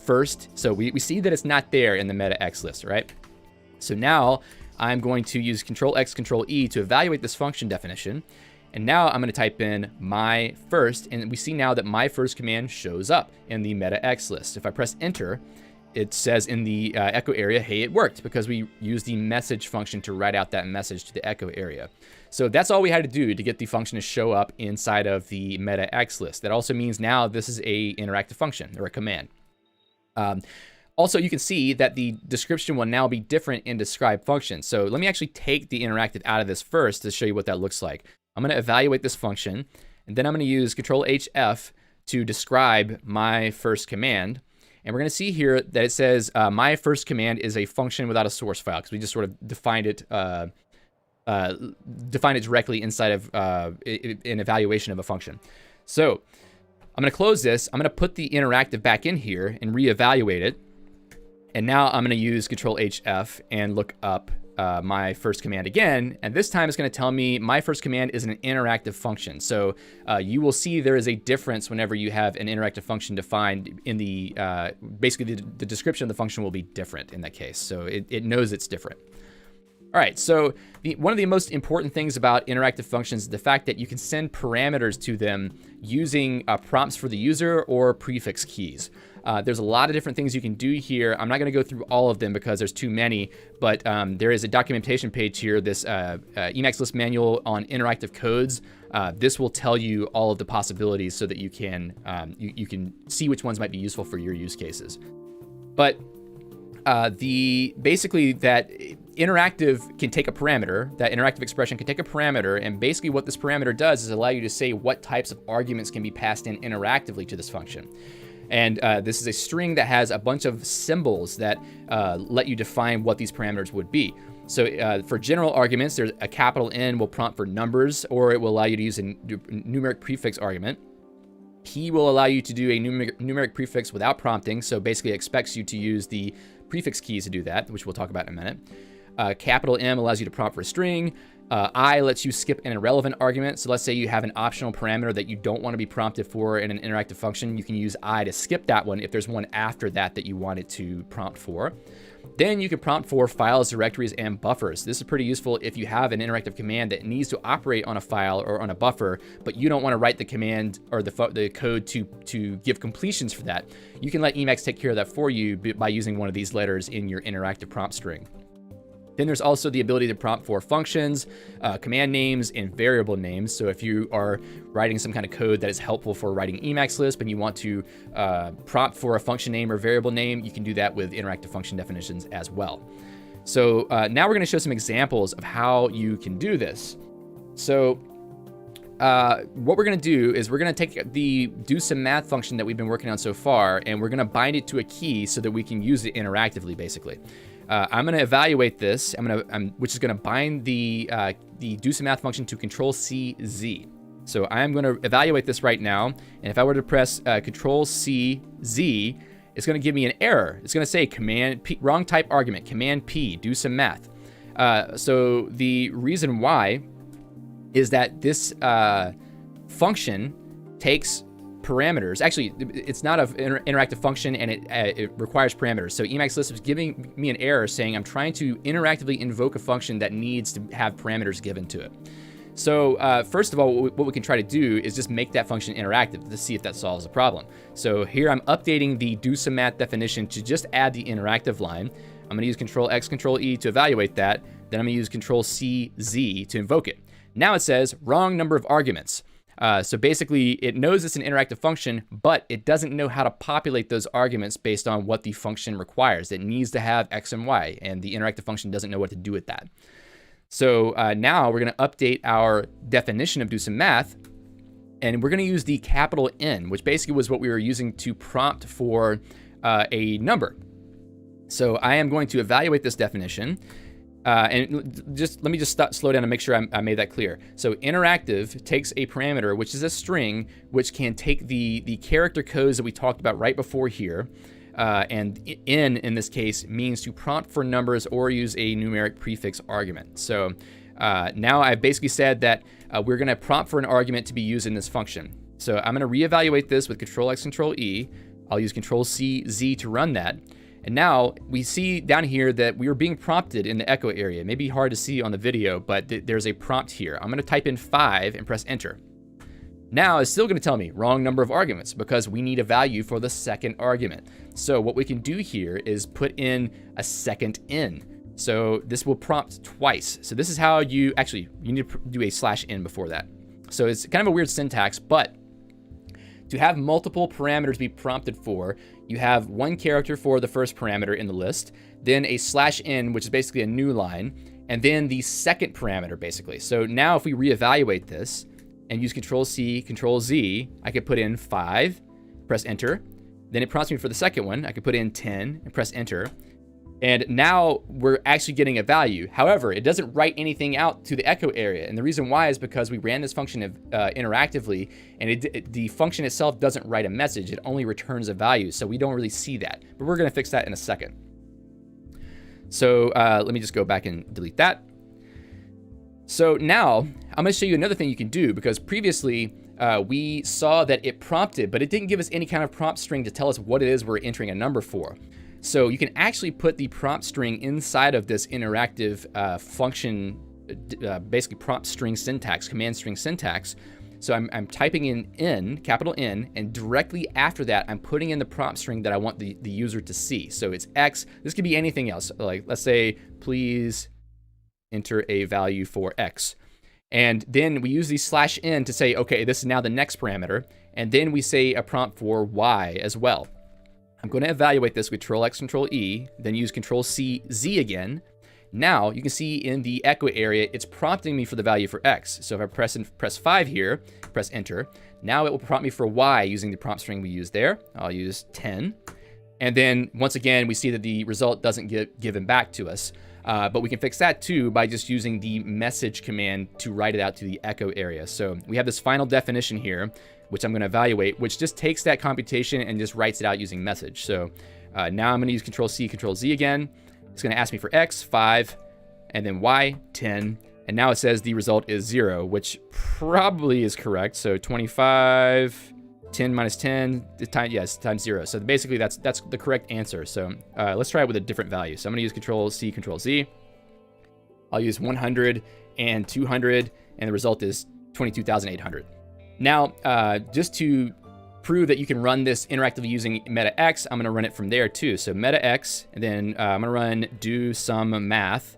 S1: first. So we see that it's not there in the meta X list, right? So now I'm going to use Control-X, Control-E to evaluate this function definition. And now I'm going to type in my first, and we see now that my first command shows up in the meta X list. If I press enter, it says in the echo area, hey, it worked, because we used the message function to write out that message to the echo area. So that's all we had to do to get the function to show up inside of the meta X list. That also means now this is a interactive function or a command. Also, you can see that the description will now be different in describe function. So let me actually take the interactive out of this first to show you what that looks like. I'm going to evaluate this function, and then I'm going to use Control-HF to describe my first command. And we're going to see here that it says my first command is a function without a source file, because we just sort of defined it directly inside of an evaluation of a function. So I'm going to close this. I'm going to put the interactive back in here and reevaluate it. And now I'm going to use Control-HF and look up my first command again. And this time it's going to tell me my first command is an interactive function. So you will see there is a difference whenever you have an interactive function defined in the, basically the description of the function will be different in that case. So it knows it's different. All right, so one of the most important things about interactive functions is the fact that you can send parameters to them using prompts for the user or prefix keys. There's a lot of different things you can do here. I'm not going to go through all of them because there's too many, but there is a documentation page here, this Emacs Lisp manual on interactive codes. This will tell you all of the possibilities so that you can see which ones might be useful for your use cases. But basically that interactive can take a parameter, that interactive expression can take a parameter, and basically what this parameter does is allow you to say what types of arguments can be passed in interactively to this function. And this is a string that has a bunch of symbols that let you define what these parameters would be. So for general arguments, there's a capital N will prompt for numbers, or it will allow you to use a numeric prefix argument. P will allow you to do a numeric prefix without prompting, so basically it expects you to use the prefix keys to do that, which we'll talk about in a minute. Capital M allows you to prompt for a string. I lets you skip an irrelevant argument. So let's say you have an optional parameter that you don't want to be prompted for in an interactive function. You can use I to skip that one if there's one after that that you want it to prompt for. Then you can prompt for files, directories, and buffers. This is pretty useful if you have an interactive command that needs to operate on a file or on a buffer, but you don't want to write the command or the code to give completions for that. You can let Emacs take care of that for you by using one of these letters in your interactive prompt string. Then there's also the ability to prompt for functions, command names, and variable names. So if you are writing some kind of code that is helpful for writing Emacs Lisp and you want to prompt for a function name or variable name, you can do that with interactive function definitions as well. So now we're going to show some examples of how you can do this. So what we're going to do is we're going to take the do some math function that we've been working on so far, and we're going to bind it to a key so that we can use it interactively, basically. I'm going to evaluate this, which is going to bind the do some math function to Control-C-Z. So I'm going to evaluate this right now, and if I were to press Control-C-Z, it's going to give me an error. It's going to say Command P, wrong type argument, Command P, do some math. So the reason why is that this function takes parameters. Actually, it's not an interactive function, and it requires parameters. So Emacs Lisp is giving me an error saying I'm trying to interactively invoke a function that needs to have parameters given to it. So first of all, what we can try to do is just make that function interactive to see if that solves the problem. So here I'm updating the do some math definition to just add the interactive line. I'm going to use Control-X, Control-E to evaluate that. Then I'm going to use Control-C-Z to invoke it. Now it says wrong number of arguments. So basically, it knows it's an interactive function, but it doesn't know how to populate those arguments based on what the function requires. It needs to have X and Y, and the interactive function doesn't know what to do with that. So now we're going to update our definition of do some math, And we're going to use the capital N, which basically was what we were using to prompt for a number. So I am going to evaluate this definition. And let me slow down and make sure I made that clear. So interactive takes a parameter, which is a string, which can take the character codes that we talked about right before here. And in this case, means to prompt for numbers or use a numeric prefix argument. So now I've basically said that we're going to prompt for an argument to be used in this function. So I'm going to reevaluate this with Control-X, Control-E. I'll use Control-C-Z to run that. And now we see down here that we were being prompted in the echo area. It may be hard to see on the video, but there's a prompt here. I'm going to type in 5 and press enter. Now it's still going to tell me wrong number of arguments because we need a value for the second argument. So what we can do here is put in a second N. So this will prompt twice. So this is how you need to do a /n before that. So it's kind of a weird syntax, but to have multiple parameters be prompted for, you have one character for the first parameter in the list, then a /n, which is basically a new line, and then the second parameter basically. So now if we reevaluate this and use Control-C, Control-Z, I could put in 5, press enter. Then it prompts me for the second one. I could put in 10 and press enter. And now we're actually getting a value. However, it doesn't write anything out to the echo area. And the reason why is because we ran this function interactively, and the function itself doesn't write a message. It only returns a value. So we don't really see that. But we're going to fix that in a second. So let me just go back and delete that. So now I'm going to show you another thing you can do, because previously we saw that it prompted, but it didn't give us any kind of prompt string to tell us what it is we're entering a number for. So you can actually put the prompt string inside of this interactive function, basically prompt string syntax, command string syntax. So I'm typing in N, capital N, and directly after that, I'm putting in the prompt string that I want the user to see. So it's X. This could be anything else. Like, let's say, please enter a value for X. And then we use the /n to say, okay, this is now the next parameter. And then we say a prompt for Y as well. I'm going to evaluate this with Control-X, Control-E, then use Control-C-Z again. Now you can see in the echo area, it's prompting me for the value for X. So if I press 5 here, press enter, now it will prompt me for Y using the prompt string we used there. I'll use 10. And then once again, we see that the result doesn't get given back to us. But we can fix that too by just using the message command to write it out to the echo area. So we have this final definition here, which I'm going to evaluate, which just takes that computation and just writes it out using message. So now I'm going to use Control-C, Control-Z again. It's going to ask me for X, 5, and then Y, 10. And now it says the result is 0, which probably is correct. So 25, 10 minus 10, yes, times 0. So basically that's the correct answer. So let's try it with a different value. So I'm going to use Control-C, Control-Z. I'll use 100 and 200, and the result is 22,800. Now, just to prove that you can run this interactively using meta_x, I'm going to run it from there too. So meta_x, and then I'm going to run do some math.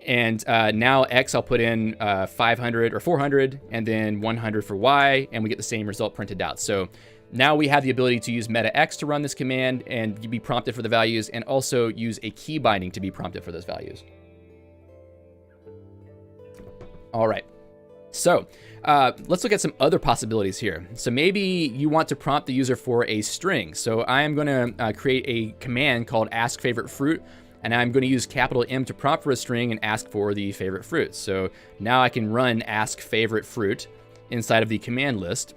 S1: And now x, I'll put in 500 or 400, and then 100 for y, and we get the same result printed out. So now we have the ability to use meta_x to run this command and be prompted for the values, and also use a key binding to be prompted for those values. All right. So let's look at some other possibilities here. So maybe you want to prompt the user for a string. So I am going to create a command called ask favorite fruit, and I'm going to use capital M to prompt for a string and ask for the favorite fruit. So now I can run ask favorite fruit inside of the command list,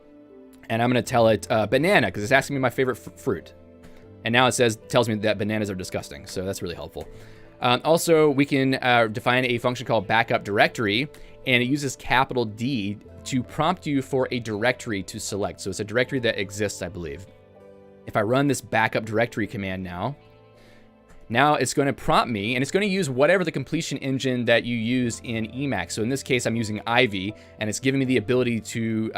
S1: and I'm going to tell it banana because it's asking me my favorite fruit. And now it tells me that bananas are disgusting. So that's really helpful. Also, we can define a function called backup directory, and it uses capital D to prompt you for a directory to select. So it's a directory that exists, I believe. If I run this backup directory command now it's going to prompt me, and it's going to use whatever the completion engine that you use in Emacs. So in this case, I'm using Ivy, and it's giving me the ability to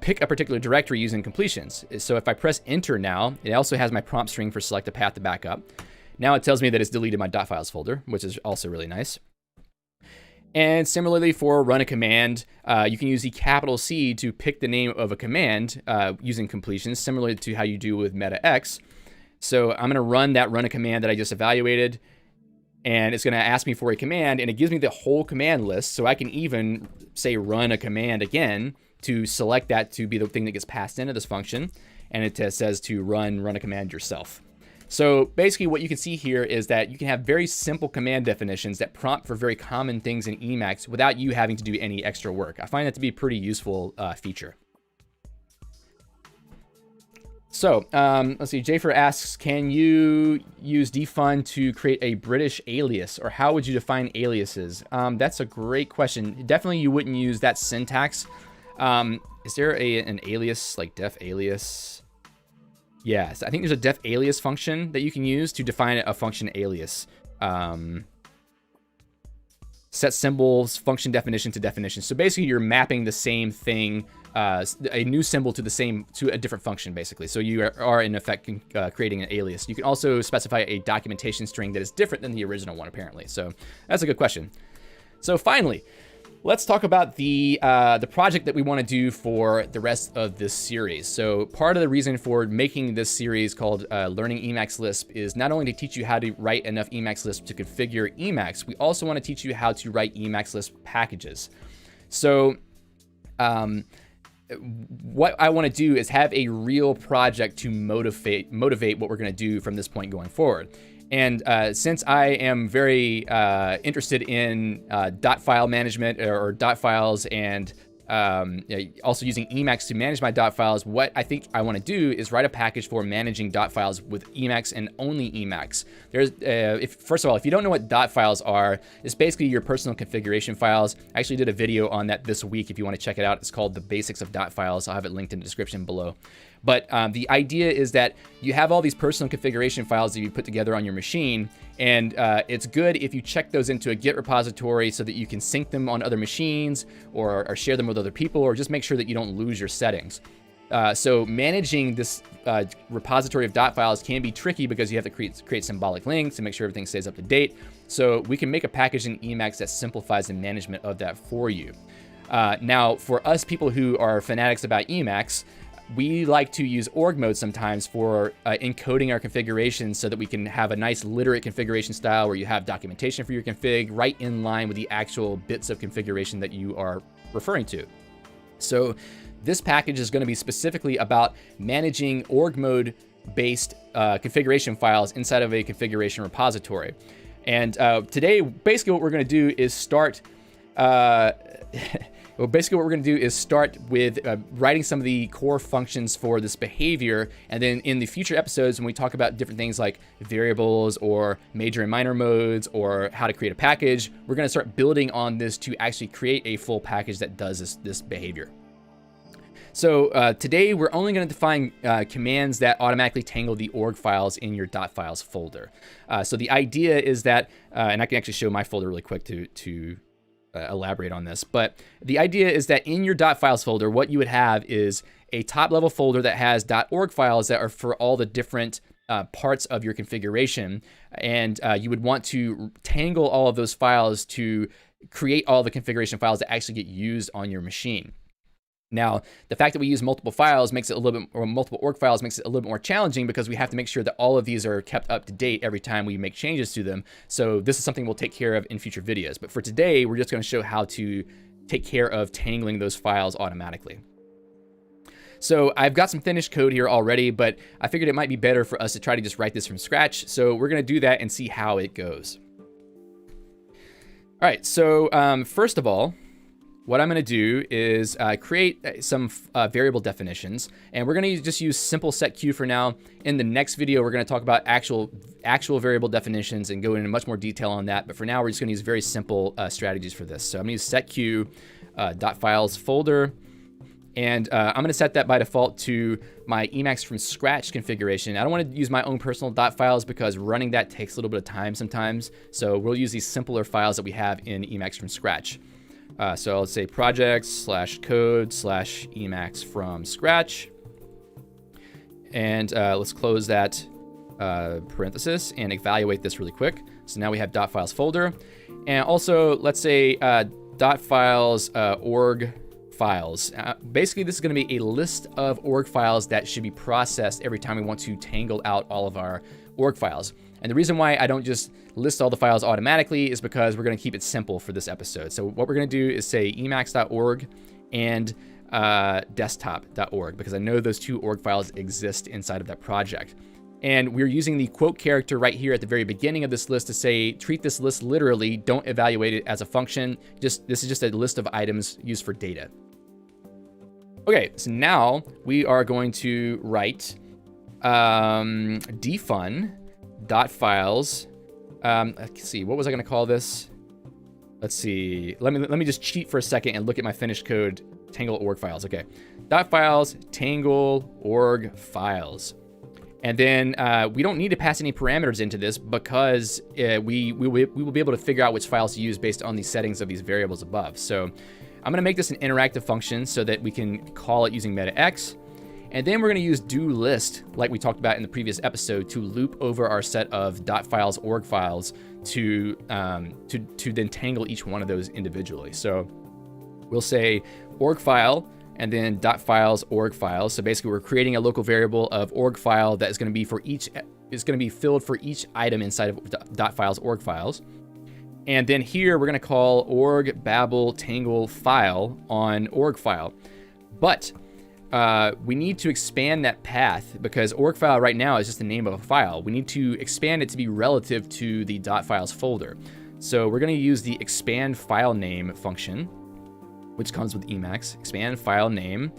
S1: pick a particular directory using completions. So if I press enter now, it also has my prompt string for select a path to backup. Now it tells me that it's deleted my .files folder, which is also really nice. And similarly for run a command, you can use the capital C to pick the name of a command using completions, similar to how you do with meta_x. So I'm going to run a command that I just evaluated. and it's going to ask me for a command, and it gives me the whole command list. So I can even say run a command again to select that to be the thing that gets passed into this function. And it says to run a command yourself. So basically what you can see here is that you can have very simple command definitions that prompt for very common things in Emacs without you having to do any extra work. I find that to be a pretty useful feature. So let's see, Jafer asks, can you use defun to create a British alias, or how would you define aliases? That's a great question. Definitely you wouldn't use that syntax. Is there an alias, like def alias? Yes, I think there's a def alias function that you can use to define a function alias. Set symbols, function definition to definition. So basically you're mapping the same thing, a new symbol to a different function, basically. So you are in effect creating an alias. You can also specify a documentation string that is different than the original one, apparently. So that's a good question. So finally, let's talk about the project that we want to do for the rest of this series. So part of the reason for making this series called Learning Emacs Lisp is not only to teach you how to write enough Emacs Lisp to configure Emacs, we also want to teach you how to write Emacs Lisp packages. So what I want to do is have a real project to motivate what we're going to do from this point going forward. And since I am very interested in dot file management or dot files, and also using Emacs to manage my dot files, what I think I want to do is write a package for managing dot files with Emacs and only Emacs. First of all, if you don't know what dot files are, it's basically your personal configuration files. I actually did a video on that this week if you want to check it out. It's called The Basics of Dot Files. I'll have it linked in the description below. But the idea is that you have all these personal configuration files that you put together on your machine, and it's good if you check those into a Git repository so that you can sync them on other machines or share them with other people, or just make sure that you don't lose your settings. So managing this repository of dot files can be tricky because you have to create symbolic links to make sure everything stays up to date. So we can make a package in Emacs that simplifies the management of that for you. Now, for us people who are fanatics about Emacs, we like to use org mode sometimes for encoding our configurations so that we can have a nice literate configuration style where you have documentation for your config right in line with the actual bits of configuration that you are referring to. So this package is going to be specifically about managing org mode based configuration files inside of a configuration repository. And today, basically what we're going to do is start with writing some of the core functions for this behavior. And then in the future episodes, when we talk about different things like variables or major and minor modes or how to create a package, we're going to start building on this to actually create a full package that does this behavior. So today we're only going to define commands that automatically tangle the org files in your .files folder. So the idea is that, and I can actually show my folder really quick to elaborate on this, but the idea is that in your .files folder, what you would have is a top level folder that has .org files that are for all the different parts of your configuration, and you would want to tangle all of those files to create all the configuration files that actually get used on your machine. Now, the fact that we use multiple files makes it a little bit, or multiple org files makes it a little bit more challenging because we have to make sure that all of these are kept up to date every time we make changes to them. So this is something we'll take care of in future videos. But for today, we're just going to show how to take care of tangling those files automatically. So I've got some finished code here already, but I figured it might be better for us to try to just write this from scratch. So we're going to do that and see how it goes. All right, so first of all, what I'm going to do is create some variable definitions, and we're going to just use simple setq for now. In the next video, we're going to talk about actual variable definitions and go into much more detail on that. But for now, we're just going to use very simple strategies for this. So I'm going to use setq .files folder, and I'm going to set that by default to my Emacs from scratch configuration. I don't want to use my own personal .files because running that takes a little bit of time sometimes. So we'll use these simpler files that we have in Emacs from scratch. So let's say projects/code/Emacs from scratch. And let's close that parenthesis and evaluate this really quick. So now we have .files folder. And also let's say .files org files. Basically, this is going to be a list of org files that should be processed every time we want to tangle out all of our org files. And the reason why I don't just list all the files automatically is because we're going to keep it simple for this episode. So what we're going to do is say emacs.org and desktop.org, because I know those two org files exist inside of that project. And we're using the quote character right here at the very beginning of this list to say, treat this list literally, don't evaluate it as a function. This is just a list of items used for data. Okay, so now we are going to write defun.files. Let's see, what was I going to call this? Let's see. Let me just cheat for a second and look at my finished code. Tangle org files. Okay, .files tangle org files. And then we don't need to pass any parameters into this because we will be able to figure out which files to use based on the settings of these variables above. So I'm going to make this an interactive function so that we can call it using meta_x. And then we're going to use doList, like we talked about in the previous episode, to loop over our set of .files org files to then tangle each one of those individually. So we'll say org file and then .files org files. So basically we're creating a local variable of org file that is going to be filled for each item inside of .files org files. And then here we're going to call org babel tangle file on org file. But we need to expand that path because org file right now is just the name of a file. We need to expand it to be relative to the .files folder. So we're going to use the expand file name function, which comes with Emacs, expand file name.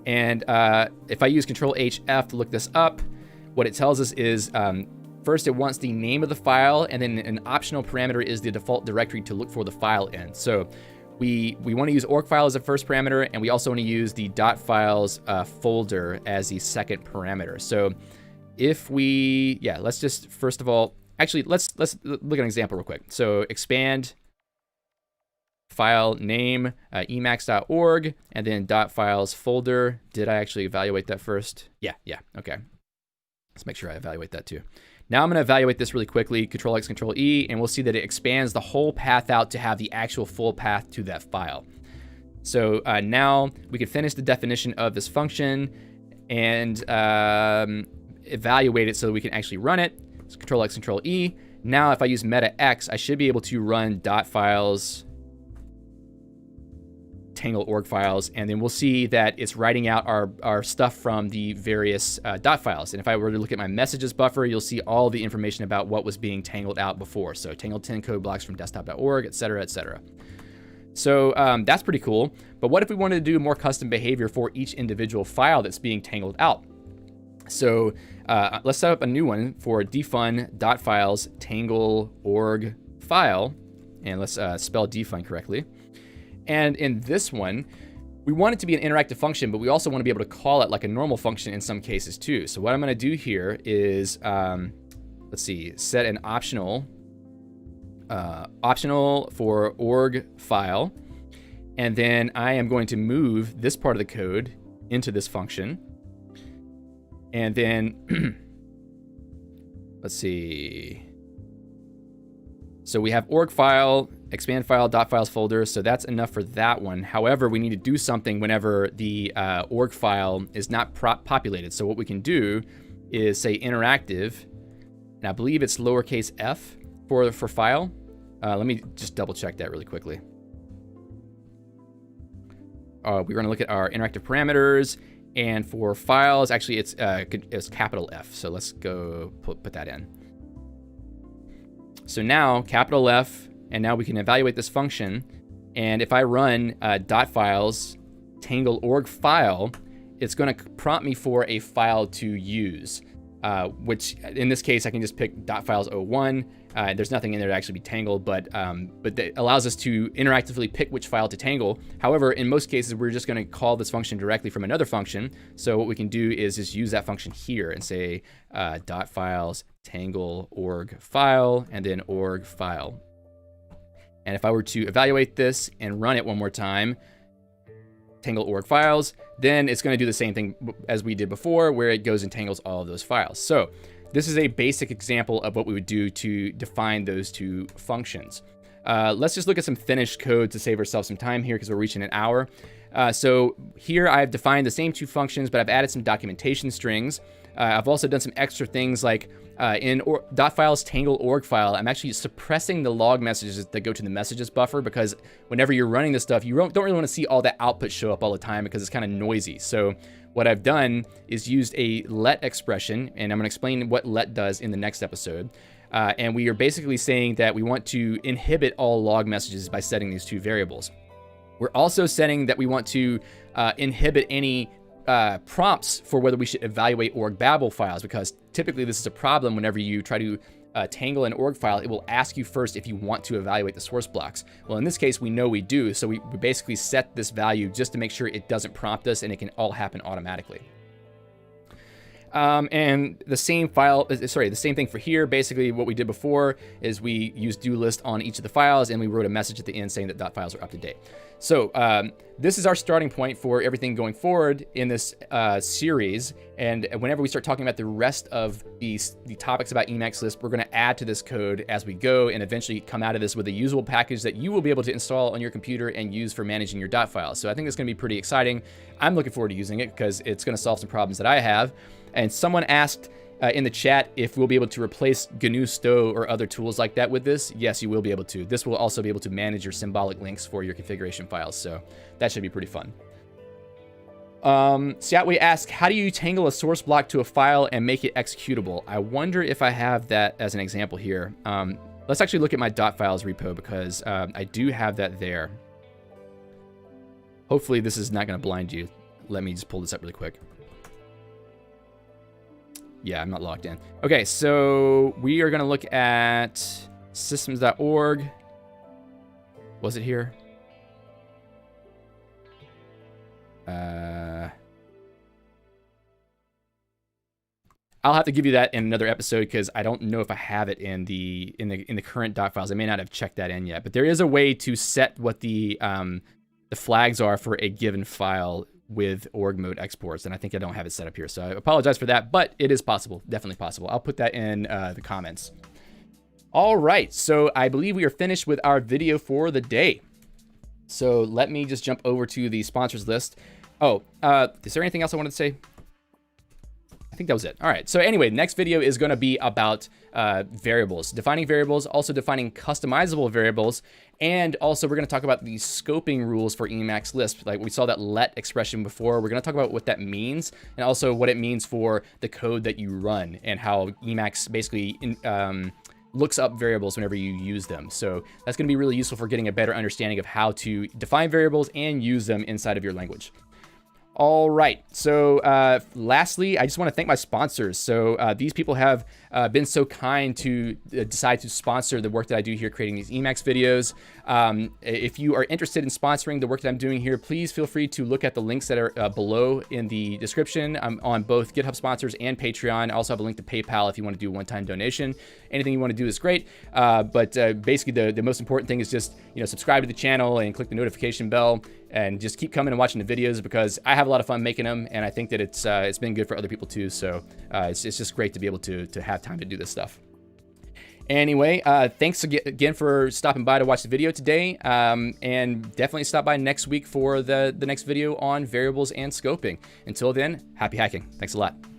S1: And if I use Control-H-F to look this up, what it tells us is first it wants the name of the file, and then an optional parameter is the default directory to look for the file in. So we want to use org file as a first parameter, and we also want to use the .files folder as the second parameter. So if we, let's just first of all, actually let's look at an example real quick. So expand file name emacs.org and then .files folder. Did I actually evaluate that first? Yeah, okay. Let's make sure I evaluate that too. Now I'm going to evaluate this really quickly, Control-X, Control-E, and we'll see that it expands the whole path out to have the actual full path to that file. So now we can finish the definition of this function and evaluate it so that we can actually run it. So Control-X, Control-E. Now if I use meta_x, I should be able to run .files tangle org files, and then we'll see that it's writing out our stuff from the various .files. And if I were to look at my messages buffer, you'll see all the information about what was being tangled out before. So tangled 10 code blocks from desktop.org, etc., etc. So that's pretty cool. But what if we wanted to do more custom behavior for each individual file that's being tangled out? So let's set up a new one for defun.files tangle org file, and let's spell defun correctly. And in this one, we want it to be an interactive function, but we also want to be able to call it like a normal function in some cases too. So what I'm going to do here is, let's see, set an optional for org file. And then I am going to move this part of the code into this function. And then, let's see. So we have org file, expand file, .files folder, so that's enough for that one. However, we need to do something whenever the org file is not populated. So what we can do is say interactive, and I believe it's lowercase f for file. Let me just double check that really quickly. We're going to look at our interactive parameters, and for files, actually it's capital F. So let's go put that in. So now capital F, and now we can evaluate this function. And if I run .files tangle org file, it's going to prompt me for a file to use, which in this case I can just pick .files 01. There's nothing in there to actually be tangled, but that allows us to interactively pick which file to tangle. However, in most cases, we're just going to call this function directly from another function. So what we can do is just use that function here and say .files tangle org file and then org file. And if I were to evaluate this and run it one more time, tangle org files, then it's going to do the same thing as we did before, where it goes and tangles all of those files. So this is a basic example of what we would do to define those two functions. Let's just look at some finished code to save ourselves some time here because we're reaching an hour. So here I've defined the same two functions, but I've added some documentation strings. I've also done some extra things like dot files tangle org file, I'm actually suppressing the log messages that go to the messages buffer, because whenever you're running this stuff, you don't really want to see all that output show up all the time because it's kind of noisy. So what I've done is used a let expression, and I'm going to explain what let does in the next episode. And we are basically saying that we want to inhibit all log messages by setting these two variables. We're also setting that we want to inhibit any prompts for whether we should evaluate org babel files, because typically this is a problem whenever you try to tangle an org file. It will ask you first if you want to evaluate the source blocks. Well, in this case, we know we do, so we basically set this value just to make sure it doesn't prompt us and it can all happen automatically. And the same thing for here. Basically what we did before is we used do list on each of the files, and we wrote a message at the end saying that dot files are up to date. So this is our starting point for everything going forward in this series. And whenever we start talking about the rest of the topics about Emacs Lisp, we're going to add to this code as we go, and eventually come out of this with a usable package that you will be able to install on your computer and use for managing your dot files. So I think it's going to be pretty exciting. I'm looking forward to using it because it's going to solve some problems that I have. And someone asked in the chat if we'll be able to replace GNU Sto or other tools like that with this. Yes, you will be able to. This will also be able to manage your symbolic links for your configuration files, so that should be pretty fun. Siatwe asked, how do you tangle a source block to a file and make it executable? I wonder if I have that as an example here. Let's actually look at my .files repo, because I do have that there. Hopefully this is not going to blind you. Let me just pull this up really quick. Yeah, I'm not logged in. Okay, so we are going to look at systems.org. Was it here? I'll have to give you that in another episode, because I don't know if I have it in the current doc files. I may not have checked that in yet, but there is a way to set what the flags are for a given file with org mode exports, and I think I don't have it set up here, so I apologize for that, but it is possible, definitely possible. I'll put that in the comments. All right, so I believe we are finished with our video for the day. So let me just jump over to the sponsors list. Oh, is there anything else I wanted to say? I think that was it. All right, so anyway, next video is going to be about variables, defining variables, also defining customizable variables, and also we're going to talk about the scoping rules for Emacs Lisp. Like we saw that let expression before. We're going to talk about what that means, and also what it means for the code that you run, and how Emacs basically looks up variables whenever you use them. So that's going to be really useful for getting a better understanding of how to define variables and use them inside of your language. All right, so lastly, I just want to thank my sponsors. So these people have been so kind to decide to sponsor the work that I do here creating these Emacs videos. If you are interested in sponsoring the work that I'm doing here, please feel free to look at the links that are below in the description. I'm on both GitHub sponsors and Patreon. I also have a link to PayPal if you want to do a one-time donation. Anything you want to do is great, but basically the most important thing is just subscribe to the channel and click the notification bell, and just keep coming and watching the videos, because I have a lot of fun making them, and I think that it's been good for other people too. So it's just great to be able to have time to do this stuff. Anyway, thanks again for stopping by to watch the video today, and definitely stop by next week for the next video on variables and scoping. Until then, happy hacking. Thanks a lot.